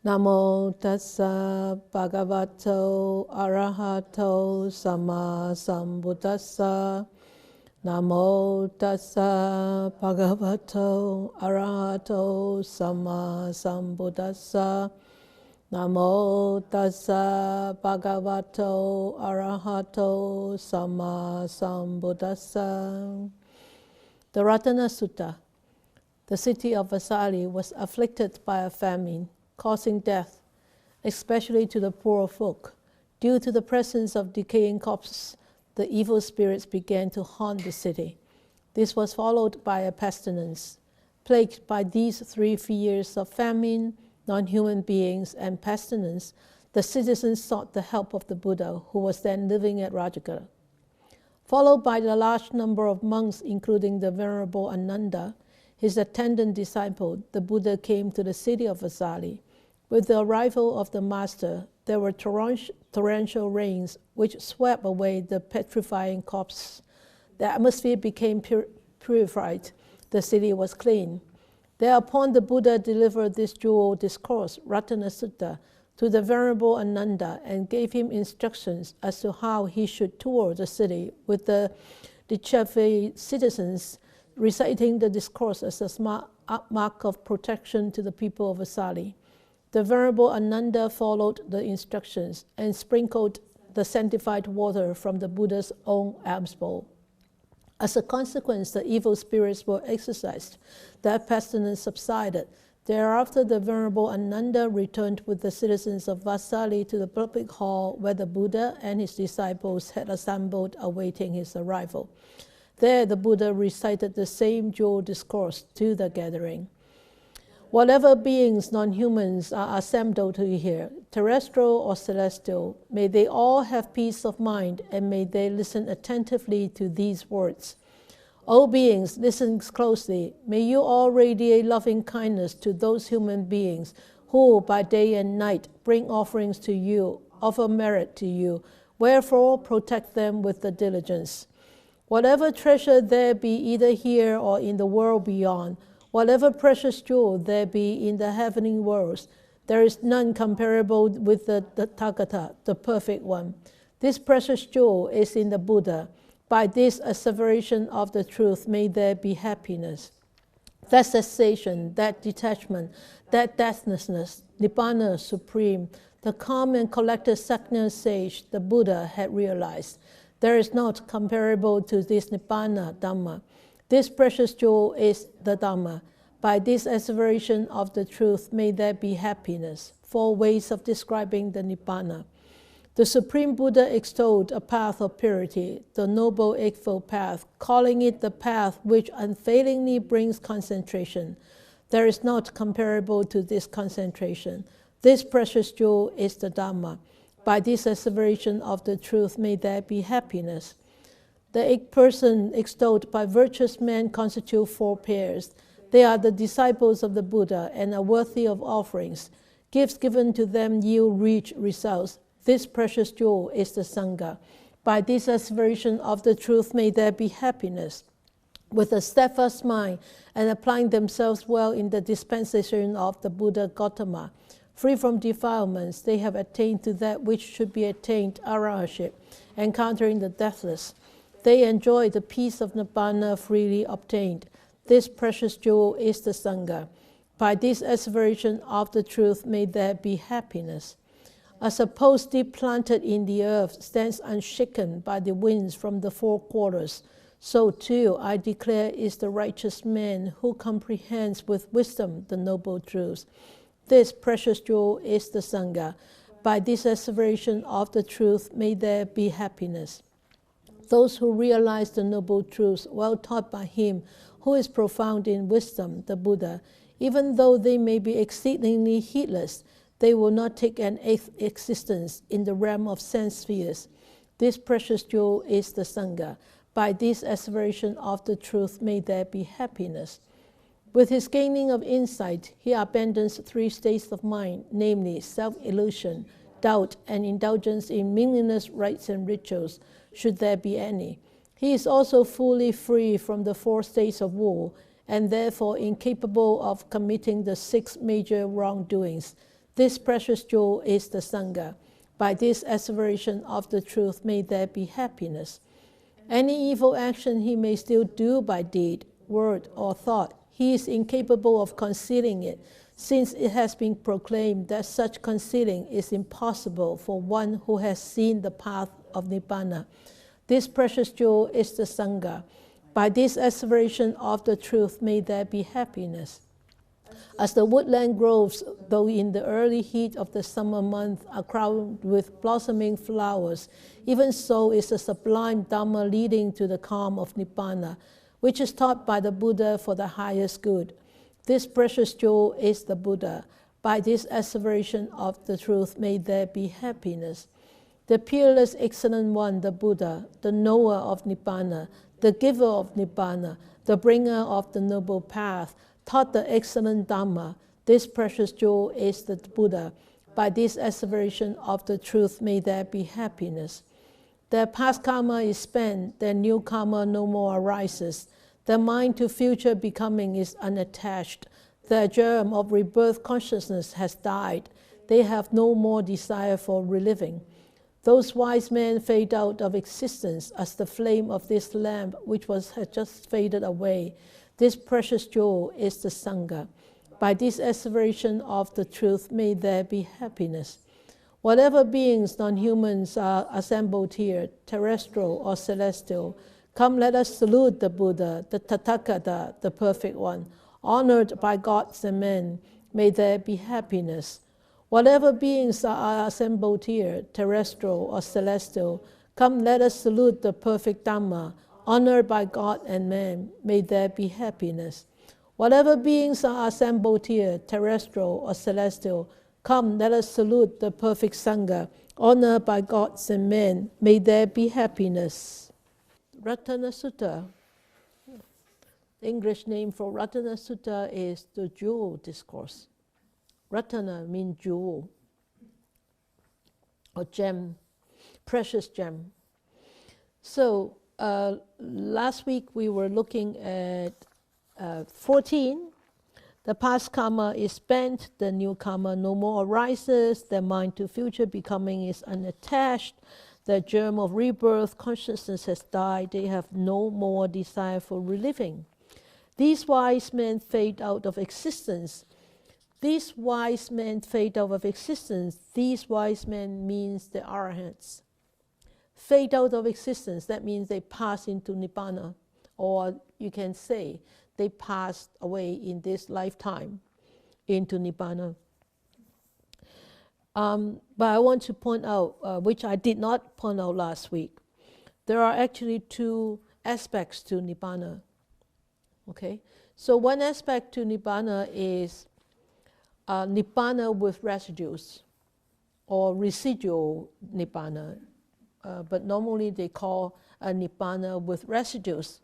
Namo tassa bhagavato arahato sama sambuddhassa. Namo tassa bhagavato arahato sama sambuddhassa. Namo tassa bhagavato arahato sama sambuddhassa. The Ratana Sutta. The city of Vesali was afflicted by a famine, causing death, especially to the poor folk. Due to the presence of decaying corpses, the evil spirits began to haunt the city. This was followed by a pestilence. Plagued by these three fears of famine, non-human beings, and pestilence, the citizens sought the help of the Buddha, who was then living at Rajagaha. Followed by the large number of monks, including the Venerable Ananda, his attendant disciple, the Buddha came to the city of Vesali. With the arrival of the Master, there were torrential rains which swept away the petrifying corpses. The atmosphere became purified. The city was clean. Thereupon the Buddha delivered this jewel discourse, Ratana Sutta, to the Venerable Ananda and gave him instructions as to how he should tour the city with the disheveled citizens, reciting the discourse as a mark of protection to the people of Vesali. The Venerable Ananda followed the instructions and sprinkled the sanctified water from the Buddha's own alms bowl. As a consequence, the evil spirits were exorcised. The pestilence subsided. Thereafter, the Venerable Ananda returned with the citizens of Vesali to the public hall where the Buddha and his disciples had assembled awaiting his arrival. There, the Buddha recited the same jewel discourse to the gathering. Whatever beings, non-humans, are assembled here, terrestrial or celestial, may they all have peace of mind, and may they listen attentively to these words. O beings, listen closely. May you all radiate loving kindness to those human beings who, by day and night, bring offerings to you, offer merit to you. Wherefore, protect them with the diligence. Whatever treasure there be either here or in the world beyond, whatever precious jewel there be in the heavenly worlds, there is none comparable with the Tathagata, the perfect one. This precious jewel is in the Buddha. By this asseveration of the truth, may there be happiness. That cessation, that detachment, that deathlessness, Nibbana supreme, the calm and collected Sakya sage, the Buddha had realized. There is not comparable to this Nibbana Dhamma. This precious jewel is the Dhamma. By this asseveration of the truth, may there be happiness. 4 ways of describing the Nibbana. The Supreme Buddha extolled a path of purity, the Noble Eightfold Path, calling it the path which unfailingly brings concentration. There is not comparable to this concentration. This precious jewel is the Dhamma. By this asseveration of the truth, may there be happiness. The 8 persons extolled by virtuous men constitute 4 pairs. They are the disciples of the Buddha and are worthy of offerings. Gifts given to them yield rich results. This precious jewel is the Sangha. By this asseveration of the truth, may there be happiness. With a steadfast mind and applying themselves well in the dispensation of the Buddha Gautama, free from defilements, they have attained to that which should be attained, arahantship, encountering the deathless. They enjoy the peace of Nibbana freely obtained. This precious jewel is the Sangha. By this asseveration of the truth, may there be happiness. As a post deep planted in the earth stands unshaken by the winds from the 4 quarters, so too I declare is the righteous man who comprehends with wisdom the noble truths. This precious jewel is the Sangha. By this asseveration of the truth, may there be happiness. Those who realize the noble truths well taught by him who is profound in wisdom, the Buddha, even though they may be exceedingly heedless, they will not take an existence in the realm of sense spheres. This precious jewel is the Sangha. By this asseveration of the truth, may there be happiness. With his gaining of insight, he abandons 3 states of mind, namely self-illusion, doubt, and indulgence in meaningless rites and rituals, should there be any. He is also fully free from the 4 states of woe, and therefore incapable of committing the 6 major wrongdoings. This precious jewel is the Sangha. By this asseveration of the truth may there be happiness. Any evil action he may still do by deed, word, or thought, he is incapable of concealing it, since it has been proclaimed that such concealing is impossible for one who has seen the path of Nibbana. This precious jewel is the Sangha. By this asseveration of the truth may there be happiness. As the woodland groves, though in the early heat of the summer month, are crowned with blossoming flowers, even so is the sublime Dharma leading to the calm of Nibbana, which is taught by the Buddha for the highest good. This precious jewel is the Buddha. By this asseveration of the truth may there be happiness. The peerless excellent one, the Buddha, the knower of Nibbana, the giver of Nibbana, the bringer of the noble path, taught the excellent Dharma. This precious jewel is the Buddha. By this asseveration of the truth may there be happiness. Their past karma is spent, their new karma no more arises. Their mind to future becoming is unattached. Their germ of rebirth consciousness has died. They have no more desire for reliving. Those wise men fade out of existence as the flame of this lamp which has just faded away. This precious jewel is the Sangha. By this asseveration of the truth may there be happiness. Whatever beings, non-humans, are assembled here, terrestrial or celestial, come let us salute the Buddha, the Tathagata, the Perfect One. Honored by gods and men, may there be happiness. Whatever beings are assembled here, terrestrial or celestial, come let us salute the perfect Dhamma. Honored by God and man, may there be happiness. Whatever beings are assembled here, terrestrial or celestial, come let us salute the perfect Sangha. Honored by gods and men, may there be happiness. Ratana Sutta. The English name for Ratana Sutta is the Jewel Discourse. Ratana means jewel or gem, precious gem. So last week we were looking at 14. The past karma is spent, the new karma no more arises, their mind to future becoming is unattached, the germ of rebirth consciousness has died, they have no more desire for reliving. These wise men fade out of existence. These wise men fade out of existence. These wise men means the arahants. Fade out of existence, that means they pass into Nibbana, or you can say they passed away in this lifetime into Nibbana. But I want to point out, which I did not point out last week, there are actually two aspects to Nibbana. Okay, so one aspect to Nibbana is Nibbana with residues, or residual Nibbana, but normally they call a Nibbana with residues.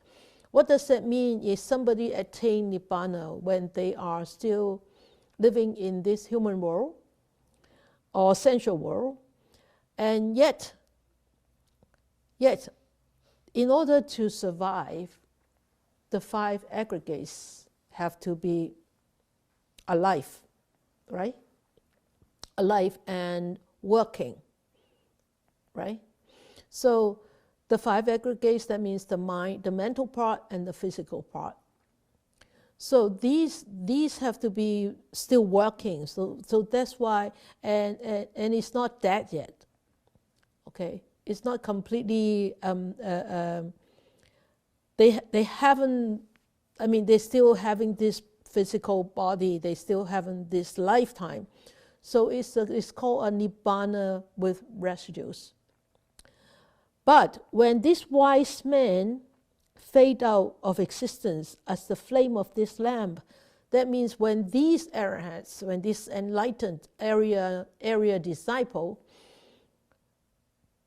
What does that mean? Is somebody attain Nibbana when they are still living in this human world or sensual world, and yet, in order to survive, the five aggregates have to be alive, right? Alive and working, right? So the five aggregates, that means the mind, the mental part, and the physical part. So these have to be still working. So that's why, and it's not dead yet. Okay, it's not completely. They haven't. I mean, they're still having this physical body. They still having this lifetime. So it's called a Nibbana with residues. But when these wise men fade out of existence as the flame of this lamp, that means when these arahants, when this enlightened area disciple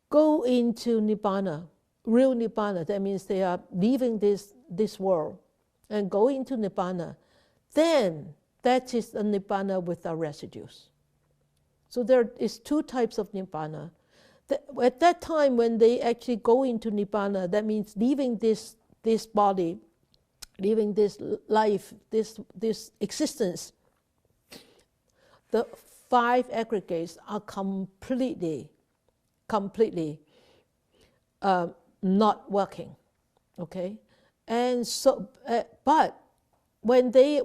go into Nibbana, real Nibbana, that means they are leaving this world and go into Nibbana, then that is a Nibbana without residues. So there is two types of Nibbana. At that time when they actually go into Nibbana, that means leaving this body, leaving this life, this existence, the 5 aggregates are completely not working, okay? And so, but when they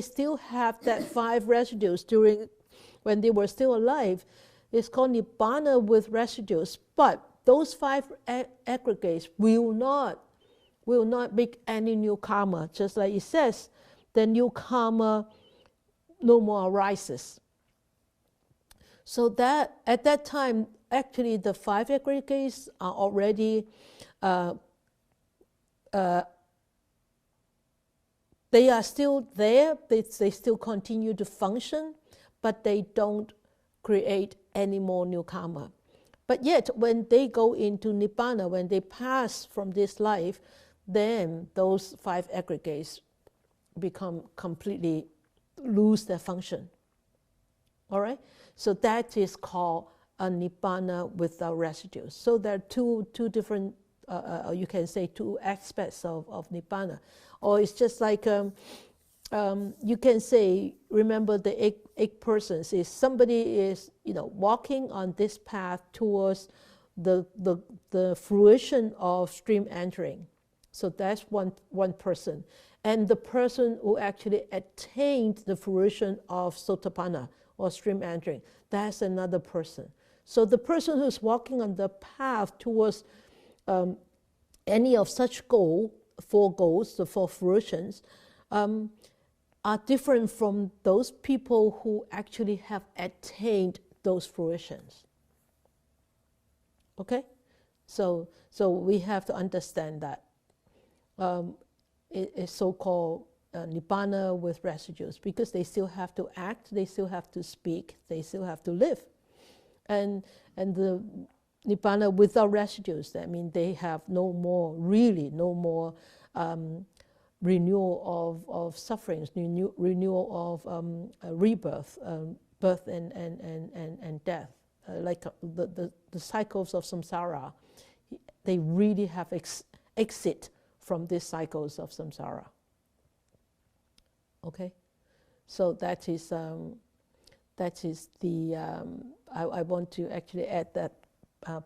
still have that 5 residues when they were still alive, it's called Nibbana with residues. But those 5 aggregates will not make any new karma. Just like it says, the new karma no more arises. So that at that time, actually, the 5 aggregates are already they are still there. They still continue to function, but they don't create any more new karma. But yet, when they go into Nibbana, when they pass from this life, then those 5 aggregates become completely lose their function. All right? So that is called a Nibbana without residues. So there are two different, you can say 2 aspects of Nibbana. Or it's just like, you can say, remember the 8 persons, is somebody is, walking on this path towards the fruition of stream entering. So that's one person. And the person who actually attained the fruition of sotapanna, or stream entering, that's another person. So the person who's walking on the path towards any of such 4 goals, the 4 fruitions, are different from those people who actually have attained those fruitions. Okay? So we have to understand that. It's so-called Nibbana with residues, because they still have to act, they still have to speak, they still have to live. And the Nibbana without residues, that means they have no more renewal of sufferings, renewal of rebirth, birth and death. Like the cycles of samsara, they really have exit from these cycles of samsara. Okay, so that is the I want to actually add that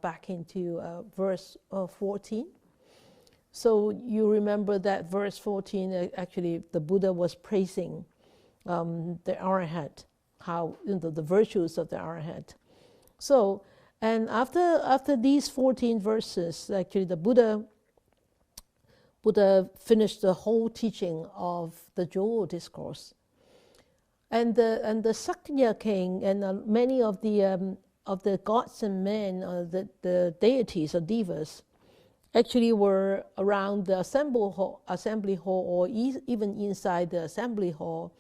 back into verse 14. So you remember that verse 14. Actually, the Buddha was praising the Arahant, how the virtues of the Arahant. So, and after these 14 verses, actually the Buddha finished the whole teaching of the jewel discourse, and the Sakya king and many of the gods and men, the deities or devas, actually were around the assembly hall, or even inside the assembly hall,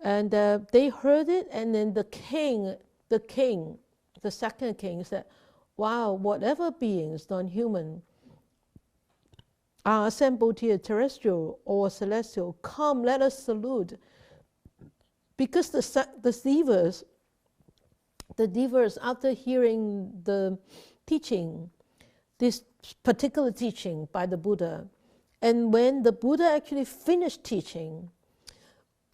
and they heard it, and then the second king said, "Wow, whatever beings, non-human, are assembled here, terrestrial or celestial, come, let us salute." Because the devas, after hearing the teaching, this particular teaching by the Buddha, and when the Buddha actually finished teaching,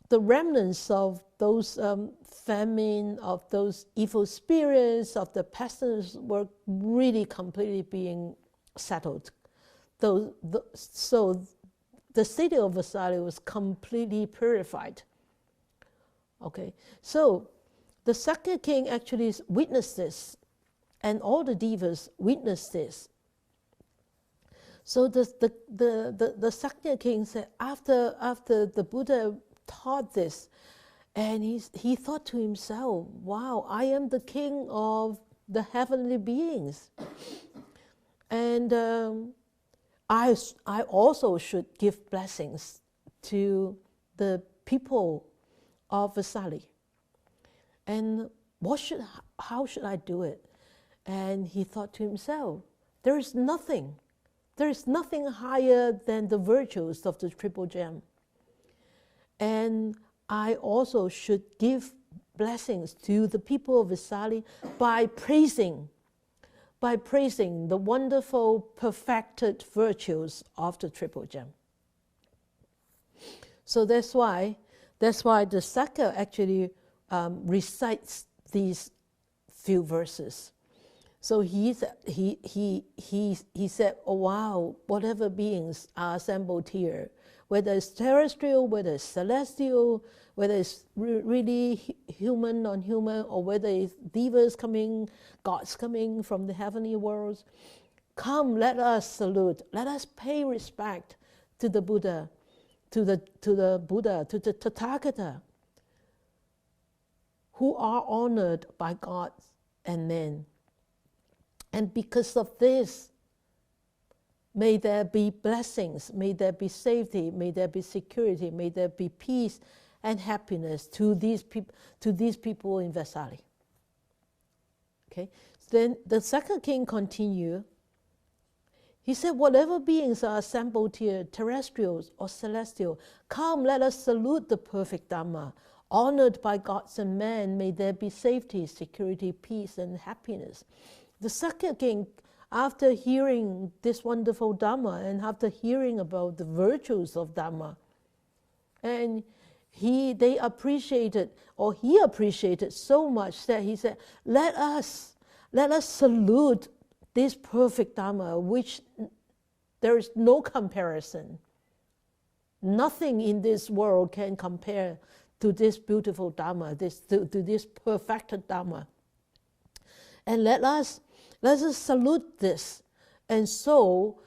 the remnants of those famine, of those evil spirits, of the pestilence were really completely being settled. So the city of Vesali was completely purified. Okay, so the second king actually witnessed this, and all the devas witnessed this. So the second king said, after the Buddha taught this, and he thought to himself, "Wow, I am the king of the heavenly beings, and I also should give blessings to the people of Vesali. And how should I do it?" And he thought to himself, there is nothing higher than the virtues of the Triple Gem. And I also should give blessings to the people of Vesali by praising the wonderful perfected virtues of the Triple Gem. So that's why the Sangha actually recites these few verses. So he said, oh wow, whatever beings are assembled here, whether it's terrestrial, whether it's celestial, whether it's really human, non-human, or whether it's devas coming, gods coming from the heavenly worlds, come, let us salute, let us pay respect to the Buddha, to the Buddha, to the Tathagata, who are honored by gods and men. And because of this, may there be blessings, may there be safety, may there be security, may there be peace and happiness to these people in Vesali. Okay. Then the second king continued. He said, whatever beings are assembled here, terrestrials or celestial, come, let us salute the perfect Dharma. Honored by gods and men, may there be safety, security, peace, and happiness. The second king, after hearing this wonderful Dharma and after hearing about the virtues of Dharma, and he appreciated so much that he said, let us salute this perfect Dharma, which there is no comparison. Nothing in this world can compare to this beautiful Dharma, to this perfected Dharma. And let us salute this. And so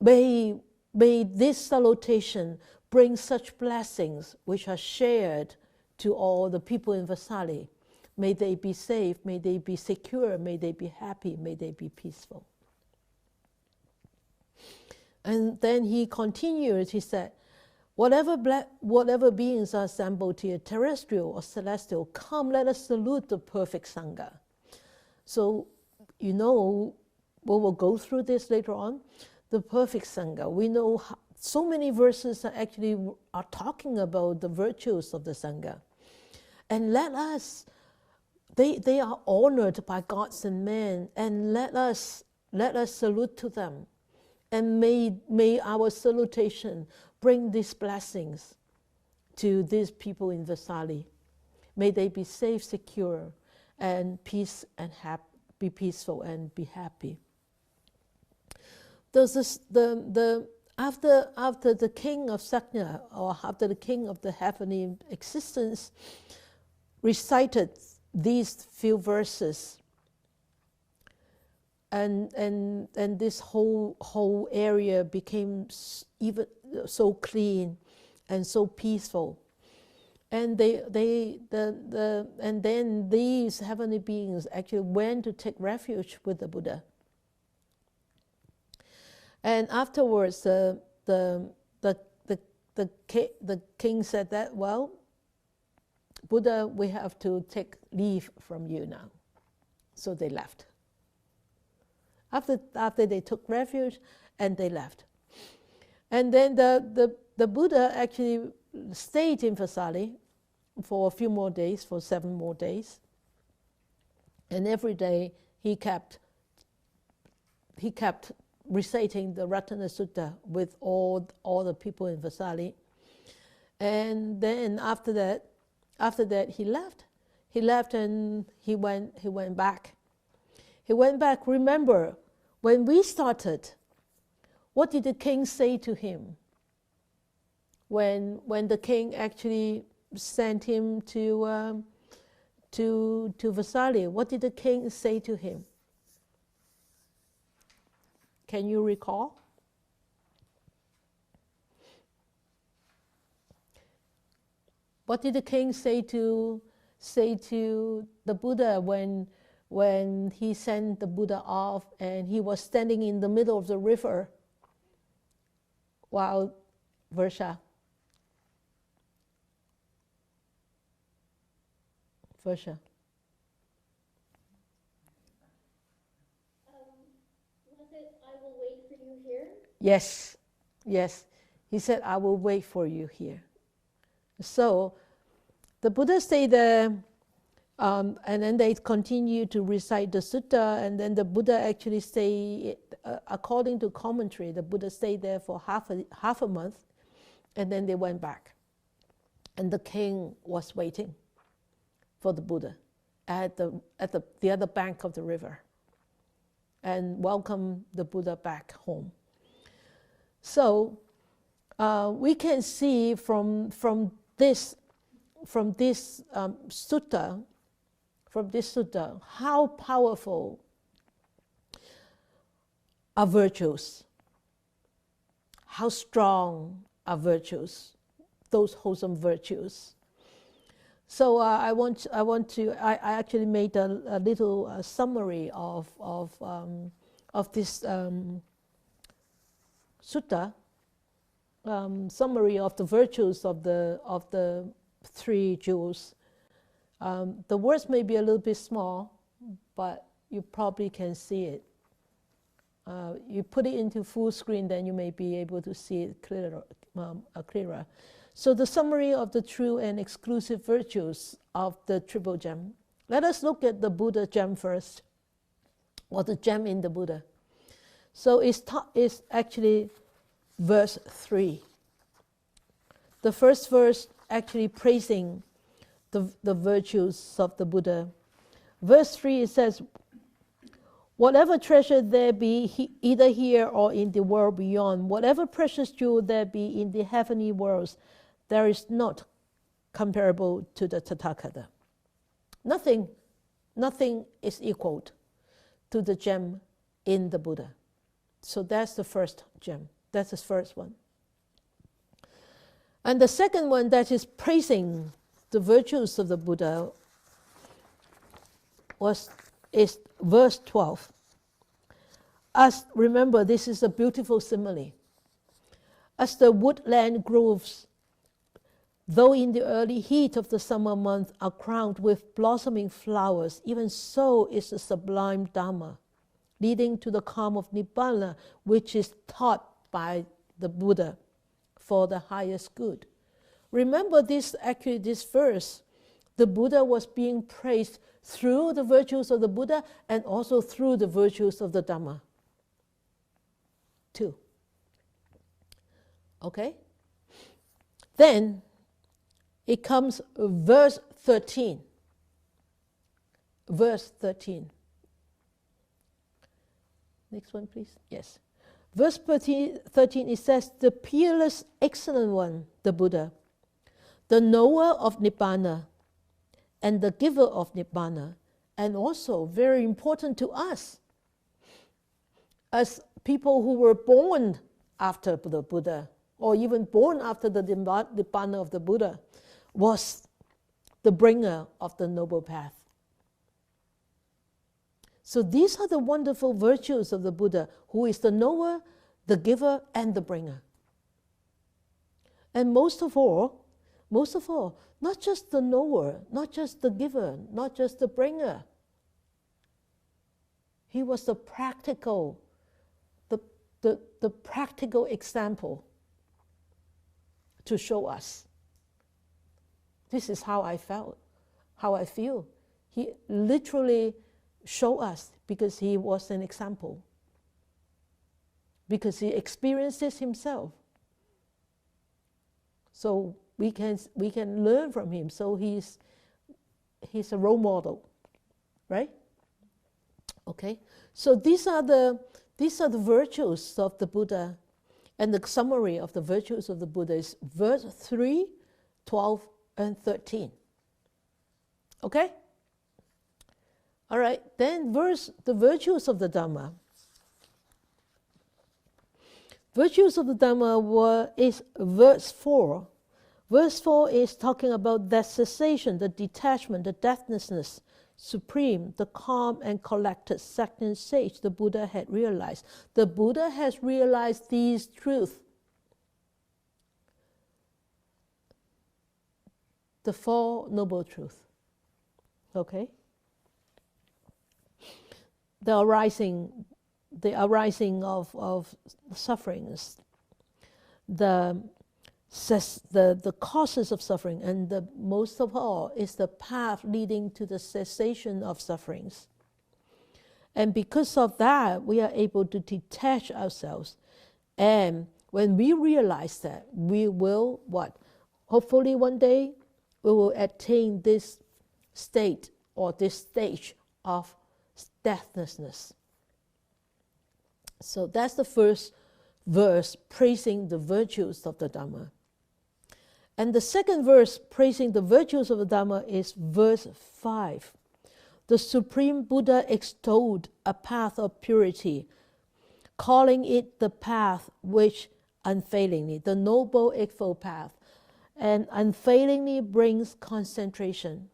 may this salutation bring such blessings which are shared to all the people in Vesali. May they be safe, may they be secure, may they be happy, may they be peaceful. And then he continued, he said, whatever beings are assembled here, terrestrial or celestial, come, let us salute the perfect Sangha. So, we will go through this later on. The perfect Sangha. We know so many verses are talking about the virtues of the Sangha. And they are honored by gods and men, and let us salute to them. And may our salutation bring these blessings to these people in Vesali. May they be safe, secure, and peace and happy. Be peaceful and be happy. After the king of Sangha, or after the king of the heavenly existence, recited these few verses, and this whole area became even so clean and so peaceful. And and then these heavenly beings actually went to take refuge with the Buddha. And afterwards, the king said that, well, Buddha, we have to take leave from you now. So they left. After they took refuge, and they left. And then the Buddha actually stayed in Vesali for a few more days, for 7 more days. And every day he kept reciting the Ratana Sutta with all the people in Vesali. And then after that he left. He left and he went back. He went back. Remember, when we started, what did the king say to him? When the king actually sent him to Vesali, what did the king say to him? Can you recall? What did the king say to the Buddha when he sent the Buddha off and he was standing in the middle of the river while Versha? Was it, I will wait for you here? Yes. He said, I will wait for you here. So the Buddha stayed there, and then they continued to recite the sutta, and then the Buddha actually stayed, according to commentary, the Buddha stayed there for half a month, and then they went back. And the king was waiting for the Buddha at the other bank of the river and welcome the Buddha back home. So we can see from this sutta, how powerful are virtues, how strong are virtues, those wholesome virtues. So I actually made a little summary of this sutta, summary of the virtues of the three jewels. The words may be a little bit small, but you probably can see it. You put it into full screen, then you may be able to see it clearer. So the summary of the true and exclusive virtues of the triple gem. Let us look at the Buddha gem first, or the gem in the Buddha. So it's actually verse 3. The first verse actually praising the virtues of the Buddha. Verse 3, it says, whatever treasure there be, either here or in the world beyond, whatever precious jewel there be in the heavenly worlds, there is not comparable to the Tathagata. Nothing is equal to the gem in the Buddha. So that's the first gem. That's the first one. And the second one that is praising the virtues of the Buddha is verse 12. Remember, this is a beautiful simile. As the woodland groves, though in the early heat of the summer month are crowned with blossoming flowers, even so is the sublime Dharma, leading to the calm of Nibbana, which is taught by the Buddha for the highest good. Remember this verse, the Buddha was being praised through the virtues of the Buddha and also through the virtues of the Dhamma. Too. Okay? Then it comes verse 13. Verse 13. Next one, please. Yes. Verse 13, it says, the peerless, excellent one, the Buddha, the knower of Nibbana, and the giver of Nibbana, and also very important to us, as people who were born after the Buddha, or even born after the Nibbana of the Buddha, was the bringer of the noble path. So these are the wonderful virtues of the Buddha, who is the knower, the giver, and the bringer. And most of all, not just the knower, not just the giver, not just the bringer. He was the practical, the practical example to show us. This is how I felt, how I feel. He literally showed us because he was an example. Because he experienced this himself. So we can learn from him. So he's a role model, right? Okay. So these are the virtues of the Buddha, and the summary of the virtues of the Buddha is verse 3, 12, and 13. Okay? All right, then the virtues of the Dhamma. Virtues of the Dhamma is verse 4. Verse 4 is talking about that cessation, the detachment, the deathlessness, supreme, the calm and collected second stage the Buddha had realized. The Buddha has realized these truths. The Four Noble Truths. Okay? The arising of sufferings, the causes of suffering, and the most of all is the path leading to the cessation of sufferings. And because of that, we are able to detach ourselves. And when we realize that, we will what? Hopefully one day we will attain this state or this stage of deathlessness. So that's the first verse praising the virtues of the Dhamma. And the second verse praising the virtues of the Dhamma is verse 5. The Supreme Buddha extolled a path of purity, calling it the path which unfailingly, the Noble Eightfold Path, and unfailingly brings concentration.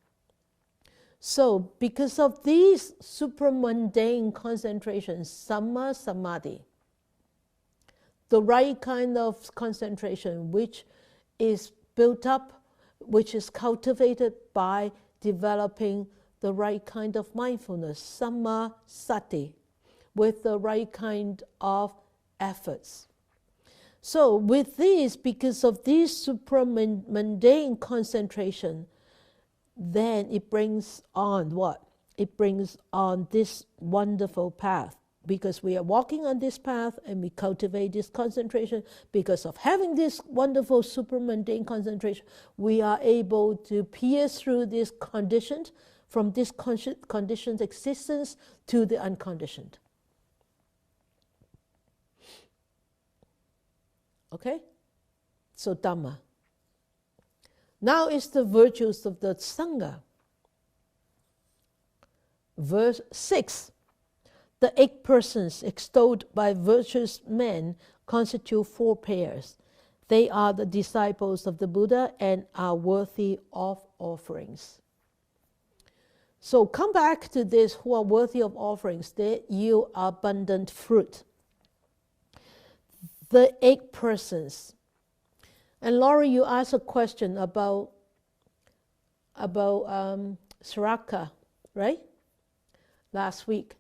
So, because of these supramundane concentrations, Samma Samadhi, the right kind of concentration which is built up, which is cultivated by developing the right kind of mindfulness, Samma Sati, with the right kind of efforts. So with this, because of this supramundane concentration, then it brings on what? It brings on this wonderful path. Because we are walking on this path and we cultivate this concentration, because of having this wonderful supramundane concentration, we are able to pierce through this conditioned, from this conditioned existence to the unconditioned. Okay? So Dhamma. Now is the virtues of the Sangha. Verse 6. The 8 persons extolled by virtuous men constitute 4 pairs. They are the disciples of the Buddha and are worthy of offerings. So come back to this, who are worthy of offerings. They yield abundant fruit. The 8 persons. And Laurie, you asked a question about Sraka, right? Last week.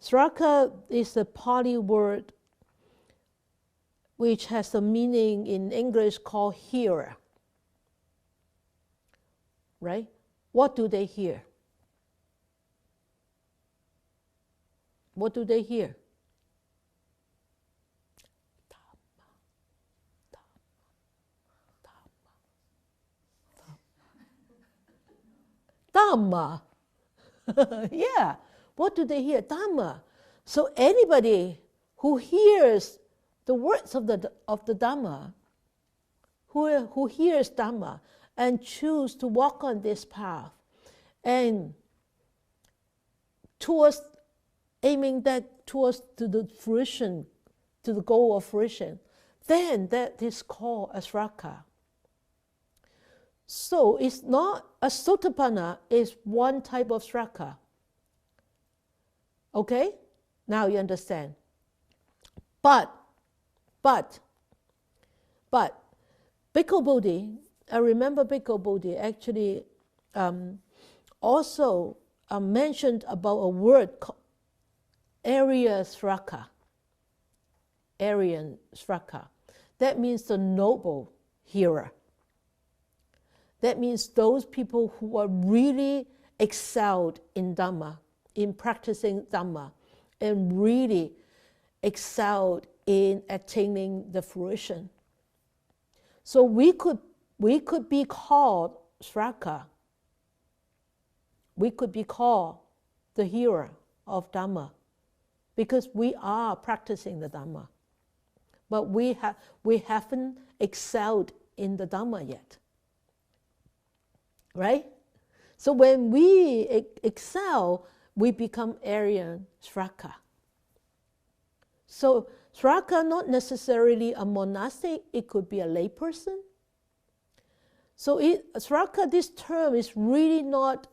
Sraka is a Pali word which has a meaning in English called hearer. Right? What do they hear? What do they hear? Dhamma. Yeah. What do they hear? Dhamma. So anybody who hears the words of the Dhamma, who hears Dhamma and choose to walk on this path, and aiming that towards to the fruition, to the goal of fruition, then that is called as Sraka. So it's not, a Sotapanna is one type of Sraka. Okay? Now you understand. But, Bhikkhu Bodhi, I remember Bhikkhu Bodhi actually also mentioned about a word called Arya Sraka. Aryan Sraka. That means the noble hearer. That means those people who are really excelled in Dhamma, in practicing Dhamma, and really excelled in attaining the fruition. So we could be called Sraka. We could be called the hearer of Dhamma, because we are practicing the Dhamma. But we haven't excelled in the Dhamma yet. Right? So when we excel, we become Aryan Sraka. So Sraka, not necessarily a monastic, it could be a layperson. So Sraka, this term is really not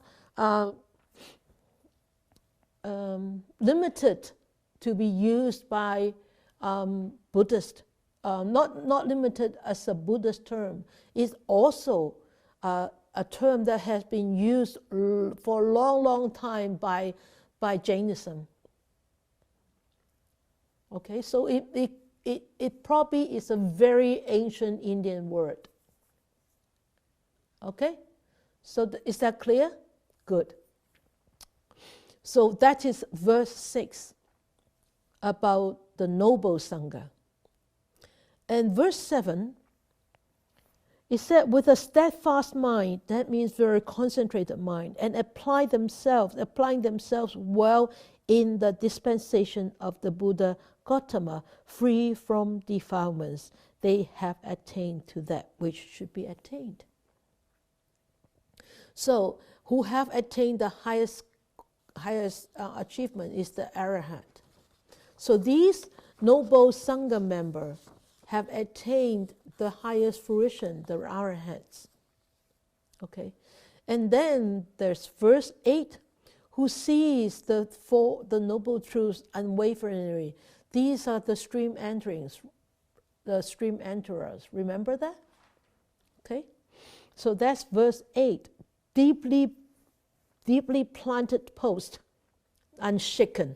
limited to be used by Buddhists, not limited as a Buddhist term. It's also a term that has been used for a long, long time by Jainism. Okay, so it probably is a very ancient Indian word. Okay, so is that clear? Good. So that is verse 6 about the noble Sangha. And verse 7 It said, with a steadfast mind, that means very concentrated mind, and applying themselves well in the dispensation of the Buddha Gautama, free from defilements, they have attained to that which should be attained. So, who have attained the highest achievement is the Arahant. So these noble Sangha members have attained the highest fruition, the Arahants. Okay, and then there's verse 8, who sees the noble truths unwaveringly. These are the stream enterings, the stream enterers. Remember that? Okay, so that's verse 8. Deeply planted post, unshaken.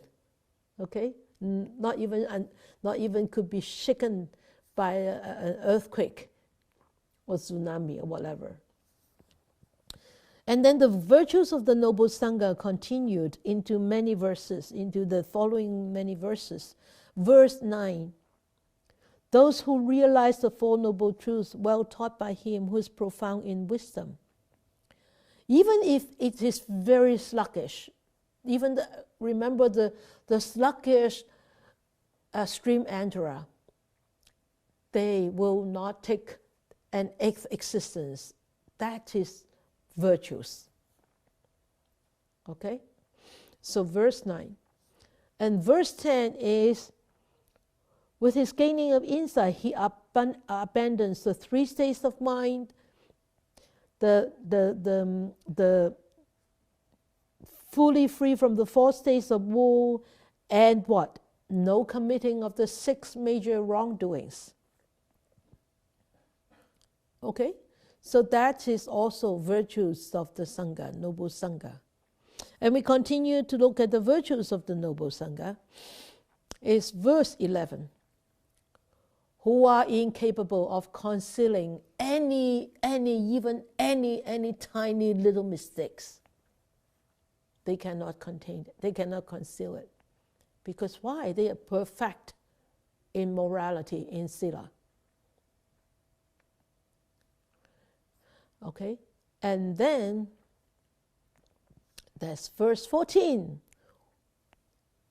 Okay, not even could be shaken by an earthquake or tsunami or whatever. And then the virtues of the noble Sangha continued into many verses, into the following many verses. Verse 9, those who realize the Four Noble Truths well taught by him who is profound in wisdom. Even if it is very sluggish, remember the sluggish stream enterer, they will not take an existence. That is virtues. Okay? So verse 9. And verse 10 is, with his gaining of insight, he abandons the three states of mind, the fully free from the four states of woe, and what? No committing of the 6 major wrongdoings. Okay? So that is also virtues of the Sangha, Noble Sangha. And we continue to look at the virtues of the Noble Sangha. It's verse 11. Who are incapable of concealing any tiny little mistakes. They cannot contain it. They cannot conceal it. Because why? They are perfect in morality, in sila. Okay? And then, that's verse 14.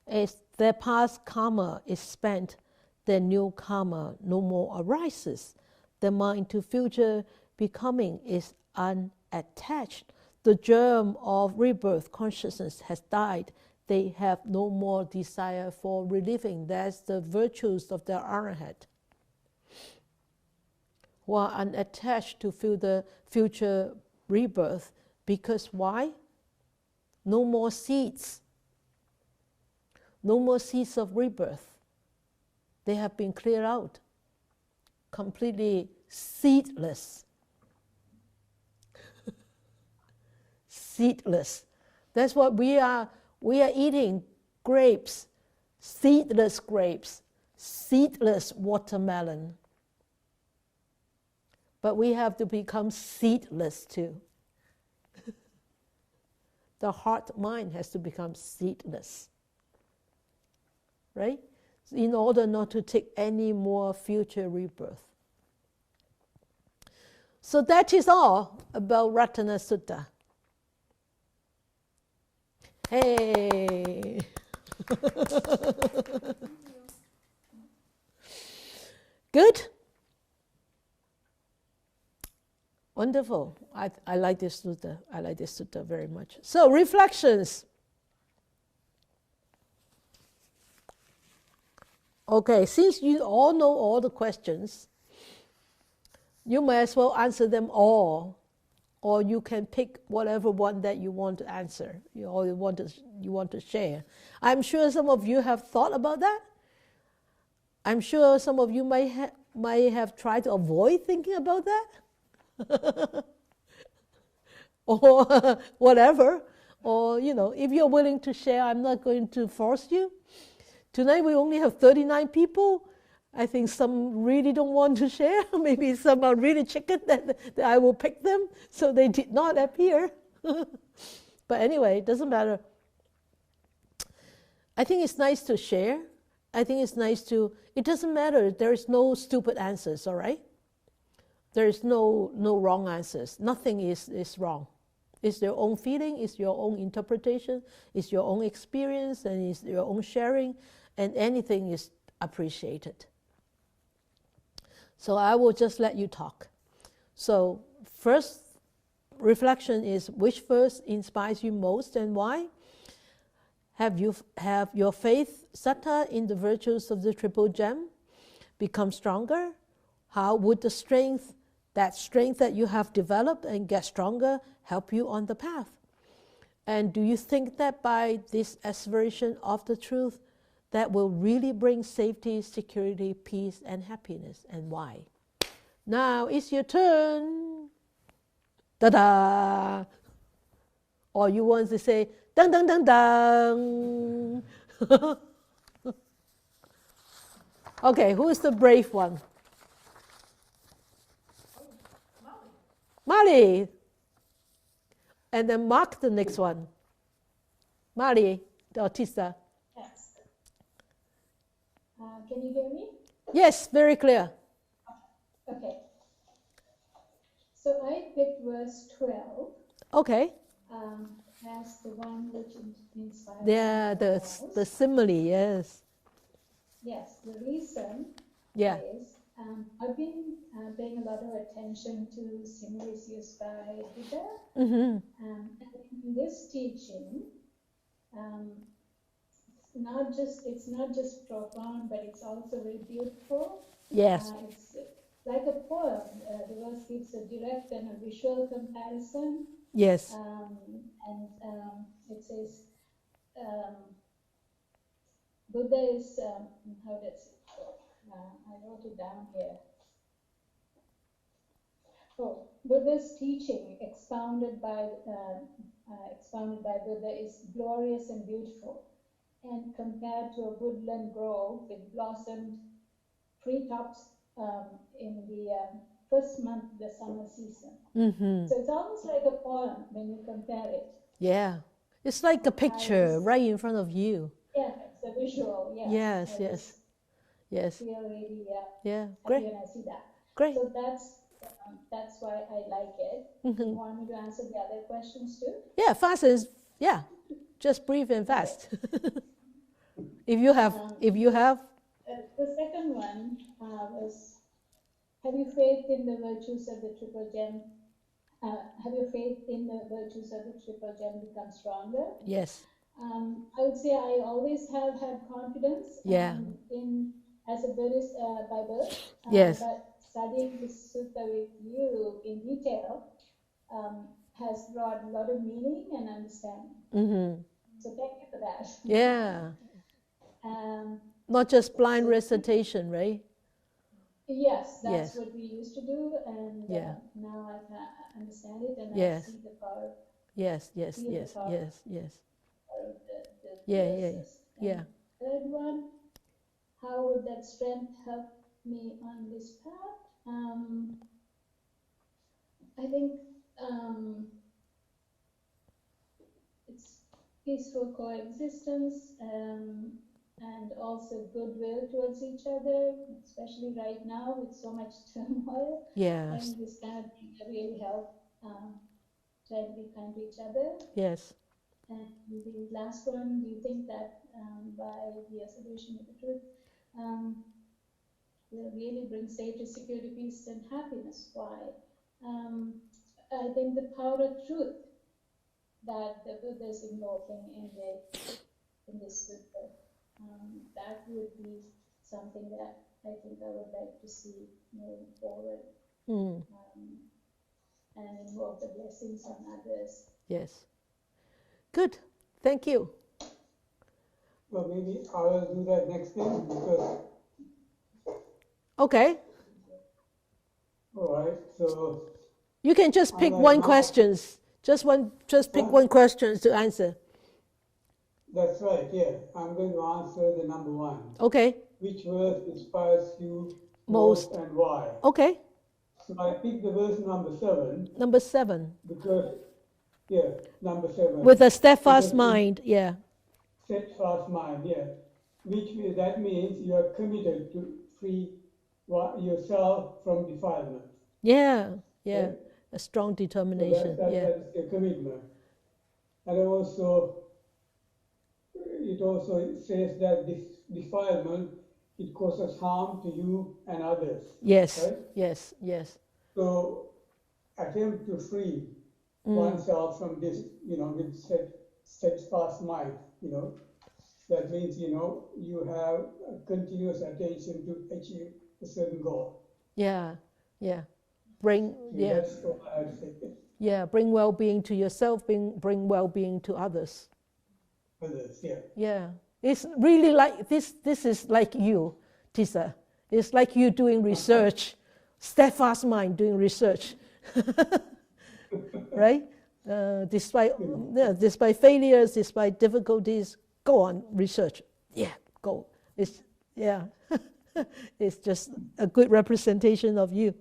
As their past karma is spent, their new karma no more arises. The mind to future becoming is unattached. The germ of rebirth consciousness has died. They have no more desire for reliving. That's the virtues of the Arahant, who are unattached to feel the future rebirth. Because why? No more seeds. No more seeds of rebirth. They have been cleared out. Completely seedless. Seedless. That's what we are. We are eating grapes, seedless watermelon. But we have to become seedless too. The heart mind has to become seedless. Right? In order not to take any more future rebirth. So that is all about Ratana Sutta. Hey! Good? Wonderful. I like this sutta. I like this sutta very much. So, reflections. Okay, since you all know all the questions, you may as well answer them all, or you can pick whatever one that you want to answer, or you want to share. I'm sure some of you have thought about that. I'm sure some of you might have tried to avoid thinking about that, or whatever. Or if you're willing to share, I'm not going to force you. Tonight we only have 39 people. I think some really don't want to share. Maybe some are really chicken that I will pick them, so they did not appear. But anyway, it doesn't matter. I think it's nice to share. I think it's nice to, it doesn't matter. There is no stupid answers, all right? There is no wrong answers. Nothing is wrong. It's your own feeling, it's your own interpretation, it's your own experience, and it's your own sharing, and anything is appreciated. So I will just let you talk. So first reflection is, which verse inspires you most and why? Have your faith, satta, in the virtues of the Triple Gem become stronger? How would the strength that you have developed and get stronger help you on the path? And do you think that by this assertion of the truth, that will really bring safety, security, peace, and happiness, and why? Now it's your turn. Ta-da! Or you want to say, dang, dang, dang, dang. Okay, who is the brave one? Mali. And then Mark the next one. Mali, the autista. Yes. Can you hear me? Yes, very clear. Okay. So I picked verse 12. Okay. As the one which inspires Yeah, me the simile, yes. Yes, the reason is I've been paying a lot of attention to similes used by Buddha. Mm-hmm. And in this teaching, it's not just profound, but it's also very beautiful. Yes. It's like a poem. The verse gives a direct and a visual comparison. Yes. It says, Buddha is, how does it go? I wrote it down here. Buddha's teaching expounded by Buddha is glorious and beautiful, and compared to a woodland grove with blossomed treetops in the first month of the summer season. Mm-hmm. So it's almost like a poem when you compare it. Yeah. It's like a picture right in front of you. Yeah, it's a visual, yes. Yes. Yes. I feel really Great. happy when I see that. Great. So that's why I like it. Mm-hmm. Do you want me to answer the other questions too? Yeah, fast is, just brief and fast. If you have. The second one was, have you faith in the virtues of the Triple Gem? Have your faith in the virtues of the Triple Gem become stronger? Yes. I would say I always have had confidence in as a Buddhist by birth. Yes. But studying this sutta with you in detail has brought a lot of meaning and understanding. Mm-hmm. So thank you for that. Yeah. Not just blind recitation, right? Yes, that's what we used to do, and now I can understand it, and I see the power. Yes. Third one, how would that strength help me on this path? I think it's peaceful coexistence, and also goodwill towards each other, especially right now with so much turmoil. Yes. I think this kind of thing really help try to be kind to each other. Yes. And the last one, do you think that by the association with the truth will really bring safety, security, peace, and happiness? Why? I think the power of truth that the Buddha is invoking in this sutta, that would be something that I think I would like to see moving forward. And invoke the blessings on others. Yes. Good. Thank you. Well, maybe I will do that next time because. Okay. All right. So. You can just pick one question. Just pick one question to answer. That's right. Yeah, I'm going to answer the number one. Okay. Which verse inspires you most and why? Okay. So I picked the verse number 7. Number 7. Because, number 7. With a steadfast mind, Steadfast mind, that means you are committed to free yourself from defilement. Yeah, yeah. Right? A strong So determination. Yeah. that's a commitment. And also, it also says that this defilement, it causes harm to you and others, Yes, right? yes, yes. So attempt to free oneself from this, with steadfast mind, that means, you have a continuous attention to achieve a certain goal. Yeah, yeah. Bring, Okay, yeah, that's all I have to say. yeah. Bring well-being to yourself. Bring well-being to others. Others, yeah. Yeah. It's really like this. This is like you, Tisa. It's like you doing research, steadfast mind doing research, right? Despite failures, despite difficulties, go on research. Yeah, go. Yeah, it's just a good representation of you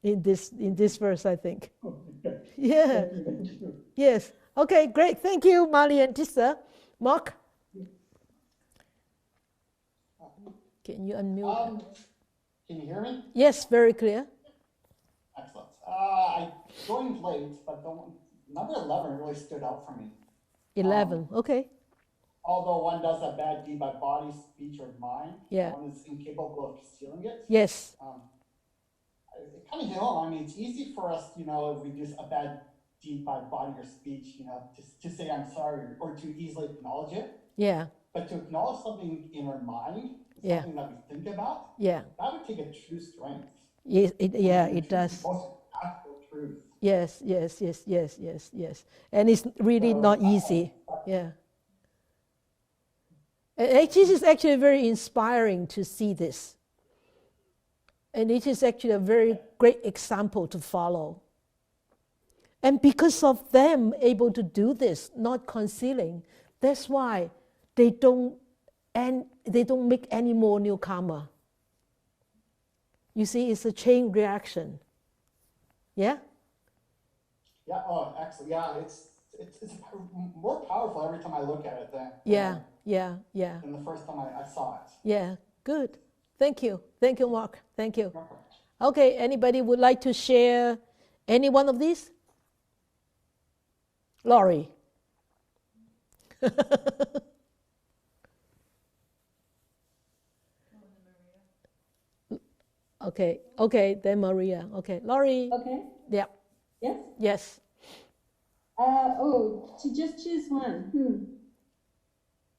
in this verse, I think. Okay. Yeah. Thank you. Yes. Okay. Great. Thank you, Mali and Tisa. Mark, can you unmute? Can you hear me? Yes, very clear. Excellent. I joined late, but number 11 really stood out for me. 11. Okay. Although one does a bad deed by body, speech, or mind, Yeah. one is incapable of concealing it. Yes. It kind of hit home. I mean, it's easy for us, if we do a bad deed by body or speech, to say I'm sorry or to easily acknowledge it. Yeah. But to acknowledge something in our mind, Yeah. something that we think about, Yeah. that would take a true strength. Yes. And It does. the most actual truth. Yes. And it's really not easy. Yeah. This is actually very inspiring to see this. And it is actually a very great example to follow. And because of them able to do this, not concealing, that's why they don't make any more new karma. You see, it's a chain reaction. Yeah? Yeah, oh, excellent. Yeah, it's more powerful every time I look at it than than the first time I saw it. Yeah, good. Thank you, Mark. Thank you. Okay, anybody would like to share any one of these? Laurie. Okay, then Maria. Okay, Laurie. Okay. Yeah. Yes. Yes. To just choose one.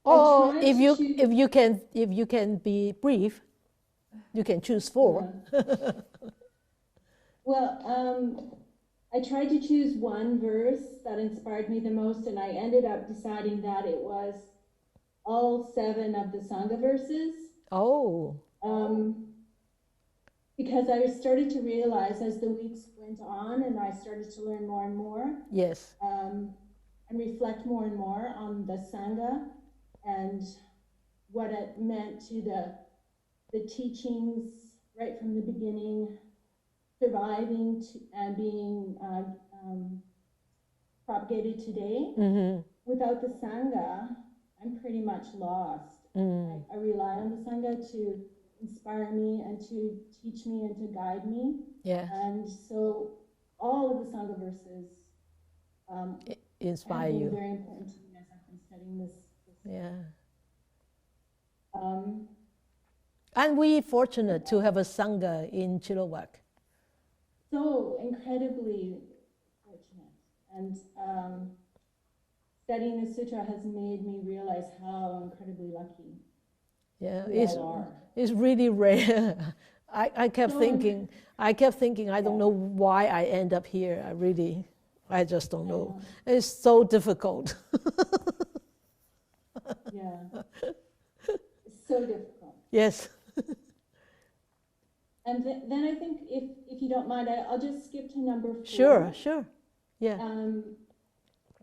Or if you can be brief, you can choose 4. Yeah. Well, I tried to choose one verse that inspired me the most, and I ended up deciding that it was all 7 of the Sangha verses. Oh. Because I started to realize as the weeks went on and I started to learn more and more. Yes. And reflect more and more on the Sangha and what it meant to the teachings right from the beginning, surviving and being propagated today. Mm-hmm. Without the Sangha, I'm pretty much lost. I rely on the Sangha to inspire me and to teach me and to guide me. Yeah. And so all of the Sangha verses inspire have been you. very important to me as I've been studying this. Yeah. And we're fortunate to have a Sangha in Chilliwack. So incredibly fortunate. And studying the sutra has made me realize how incredibly lucky we all are. It's really rare. I kept thinking, I don't know why I end up here. I just don't know. It's so difficult. Yeah. It's so difficult. Yes. And then I think, if you don't mind, I'll just skip to number 4. Sure. Yeah.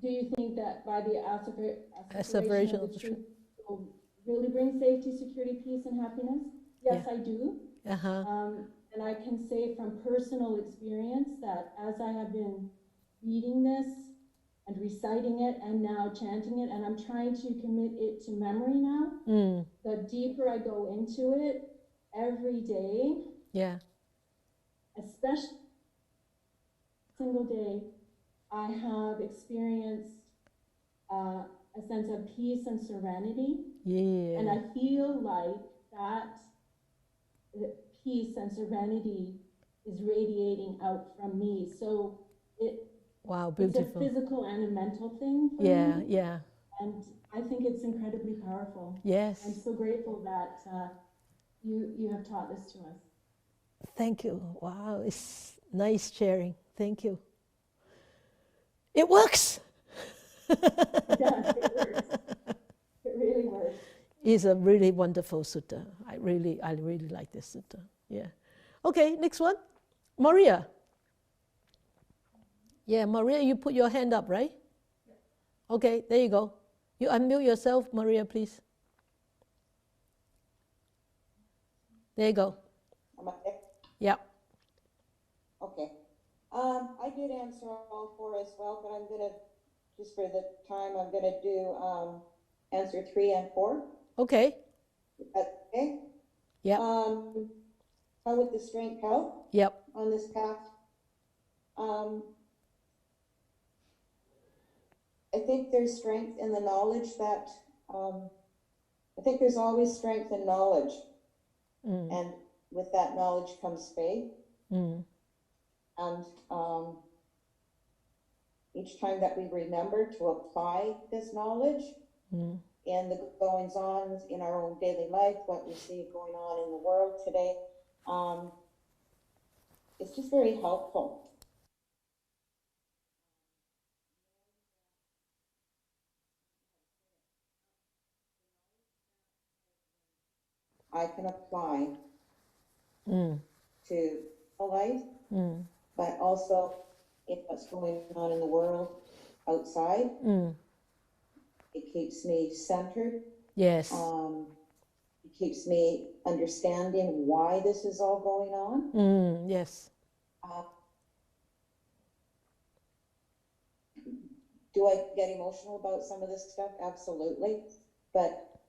Do you think that by the Asseveration of the truth will really bring safety, security, peace, and happiness? Yes, I do. And I can say from personal experience that as I have been reading this and reciting it and now chanting it, and I'm trying to commit it to memory now, the deeper I go into it every day, Yeah. single day, I have experienced a sense of peace and serenity. Yeah. And I feel like that peace and serenity is radiating out from me. So wow, beautiful. It's a physical and a mental thing for me. Yeah. And I think it's incredibly powerful. Yes. I'm so grateful that you have taught this to us. Thank you. Wow, it's nice sharing. Thank you. It works. It does. It works. It really works. It's a really wonderful sutta. I really like this sutta. Yeah. Okay, next one. Maria. Yeah, Maria, you put your hand up, right? Okay, there you go. You unmute yourself, Maria, please. There you go. Am I there? Yeah. Okay. I did answer all four as well, but I'm gonna, just for the time, I'm gonna do answer 3 and 4. Okay. Okay. Yeah. How would the strength help? Yep. On this path? I think there's strength in the knowledge that, I think there's always strength in knowledge. And with that knowledge comes faith. And each time that we remember to apply this knowledge in the goings-on in our own daily life, what we see going on in the world today, it's just very helpful. I can apply to life, but also in what's going on in the world outside. It keeps me centered. Yes. It keeps me understanding why this is all going on. Yes. Do I get emotional about some of this stuff? Absolutely. But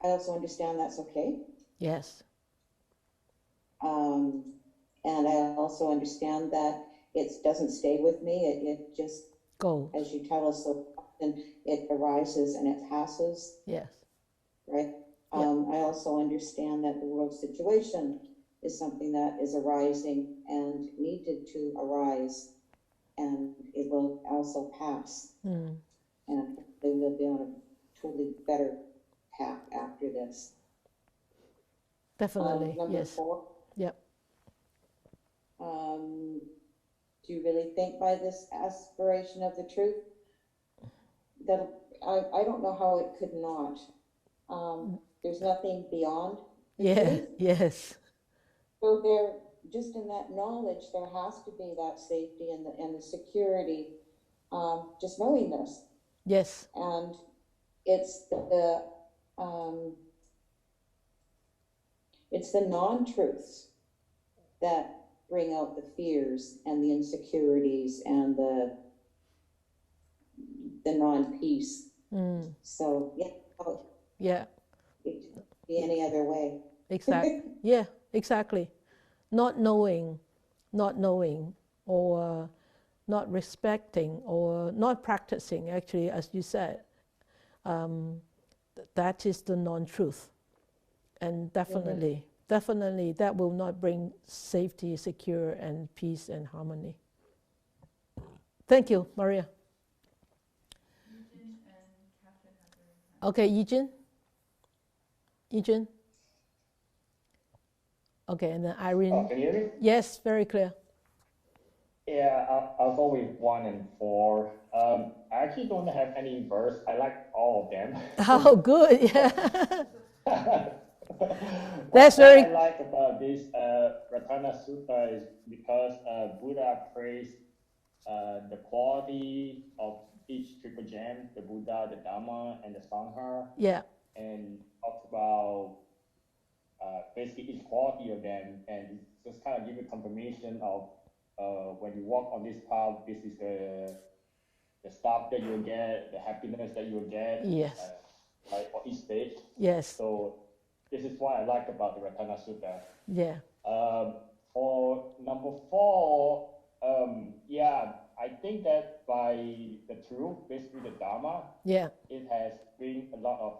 I also understand that's okay. Yes. And I also understand that it doesn't stay with me. It just, go, as you tell us so often, it arises and it passes. Yes. Right? I also understand that the world situation is something that is arising and needed to arise, and it will also pass. And they will be on a totally better path after this. Definitely. Number yes. 4. Yep. Do you really think by this aspiration of the truth that I don't know how it could not. There's nothing beyond the truth. Yes. So there, just in that knowledge, there has to be that safety and the security. Just knowing this. Yes. And it's the non-truths that bring out the fears and the insecurities and the non-peace. So yeah, it could be any other way. Exactly. Yeah, exactly. Not knowing, or not respecting, or not practicing. Actually, as you said, that is the non-truth, and definitely that will not bring safety, secure, and peace and harmony. Thank you, Maria. Okay, Yijin. Okay, and then Irene. Can you hear me? Yes, very clear. Yeah, I'll go with 1 and 4. I actually don't have any verse. I like all of them. Oh, good. Yeah. That's very. What I like about this Ratana Sutta is because Buddha praised the quality of each triple gem, the Buddha, the Dharma, and the Sangha. Yeah. And talked about basically each quality of them, and just kind of give a confirmation of when you walk on this path, this is the stuff that you'll get, the happiness that you'll get. Yes. Like for each stage. Yes. So this is what I like about the Ratana Sutta. Yeah. For number 4, Yeah, I think that by the truth, basically the Dharma, Yeah. it has bring a lot of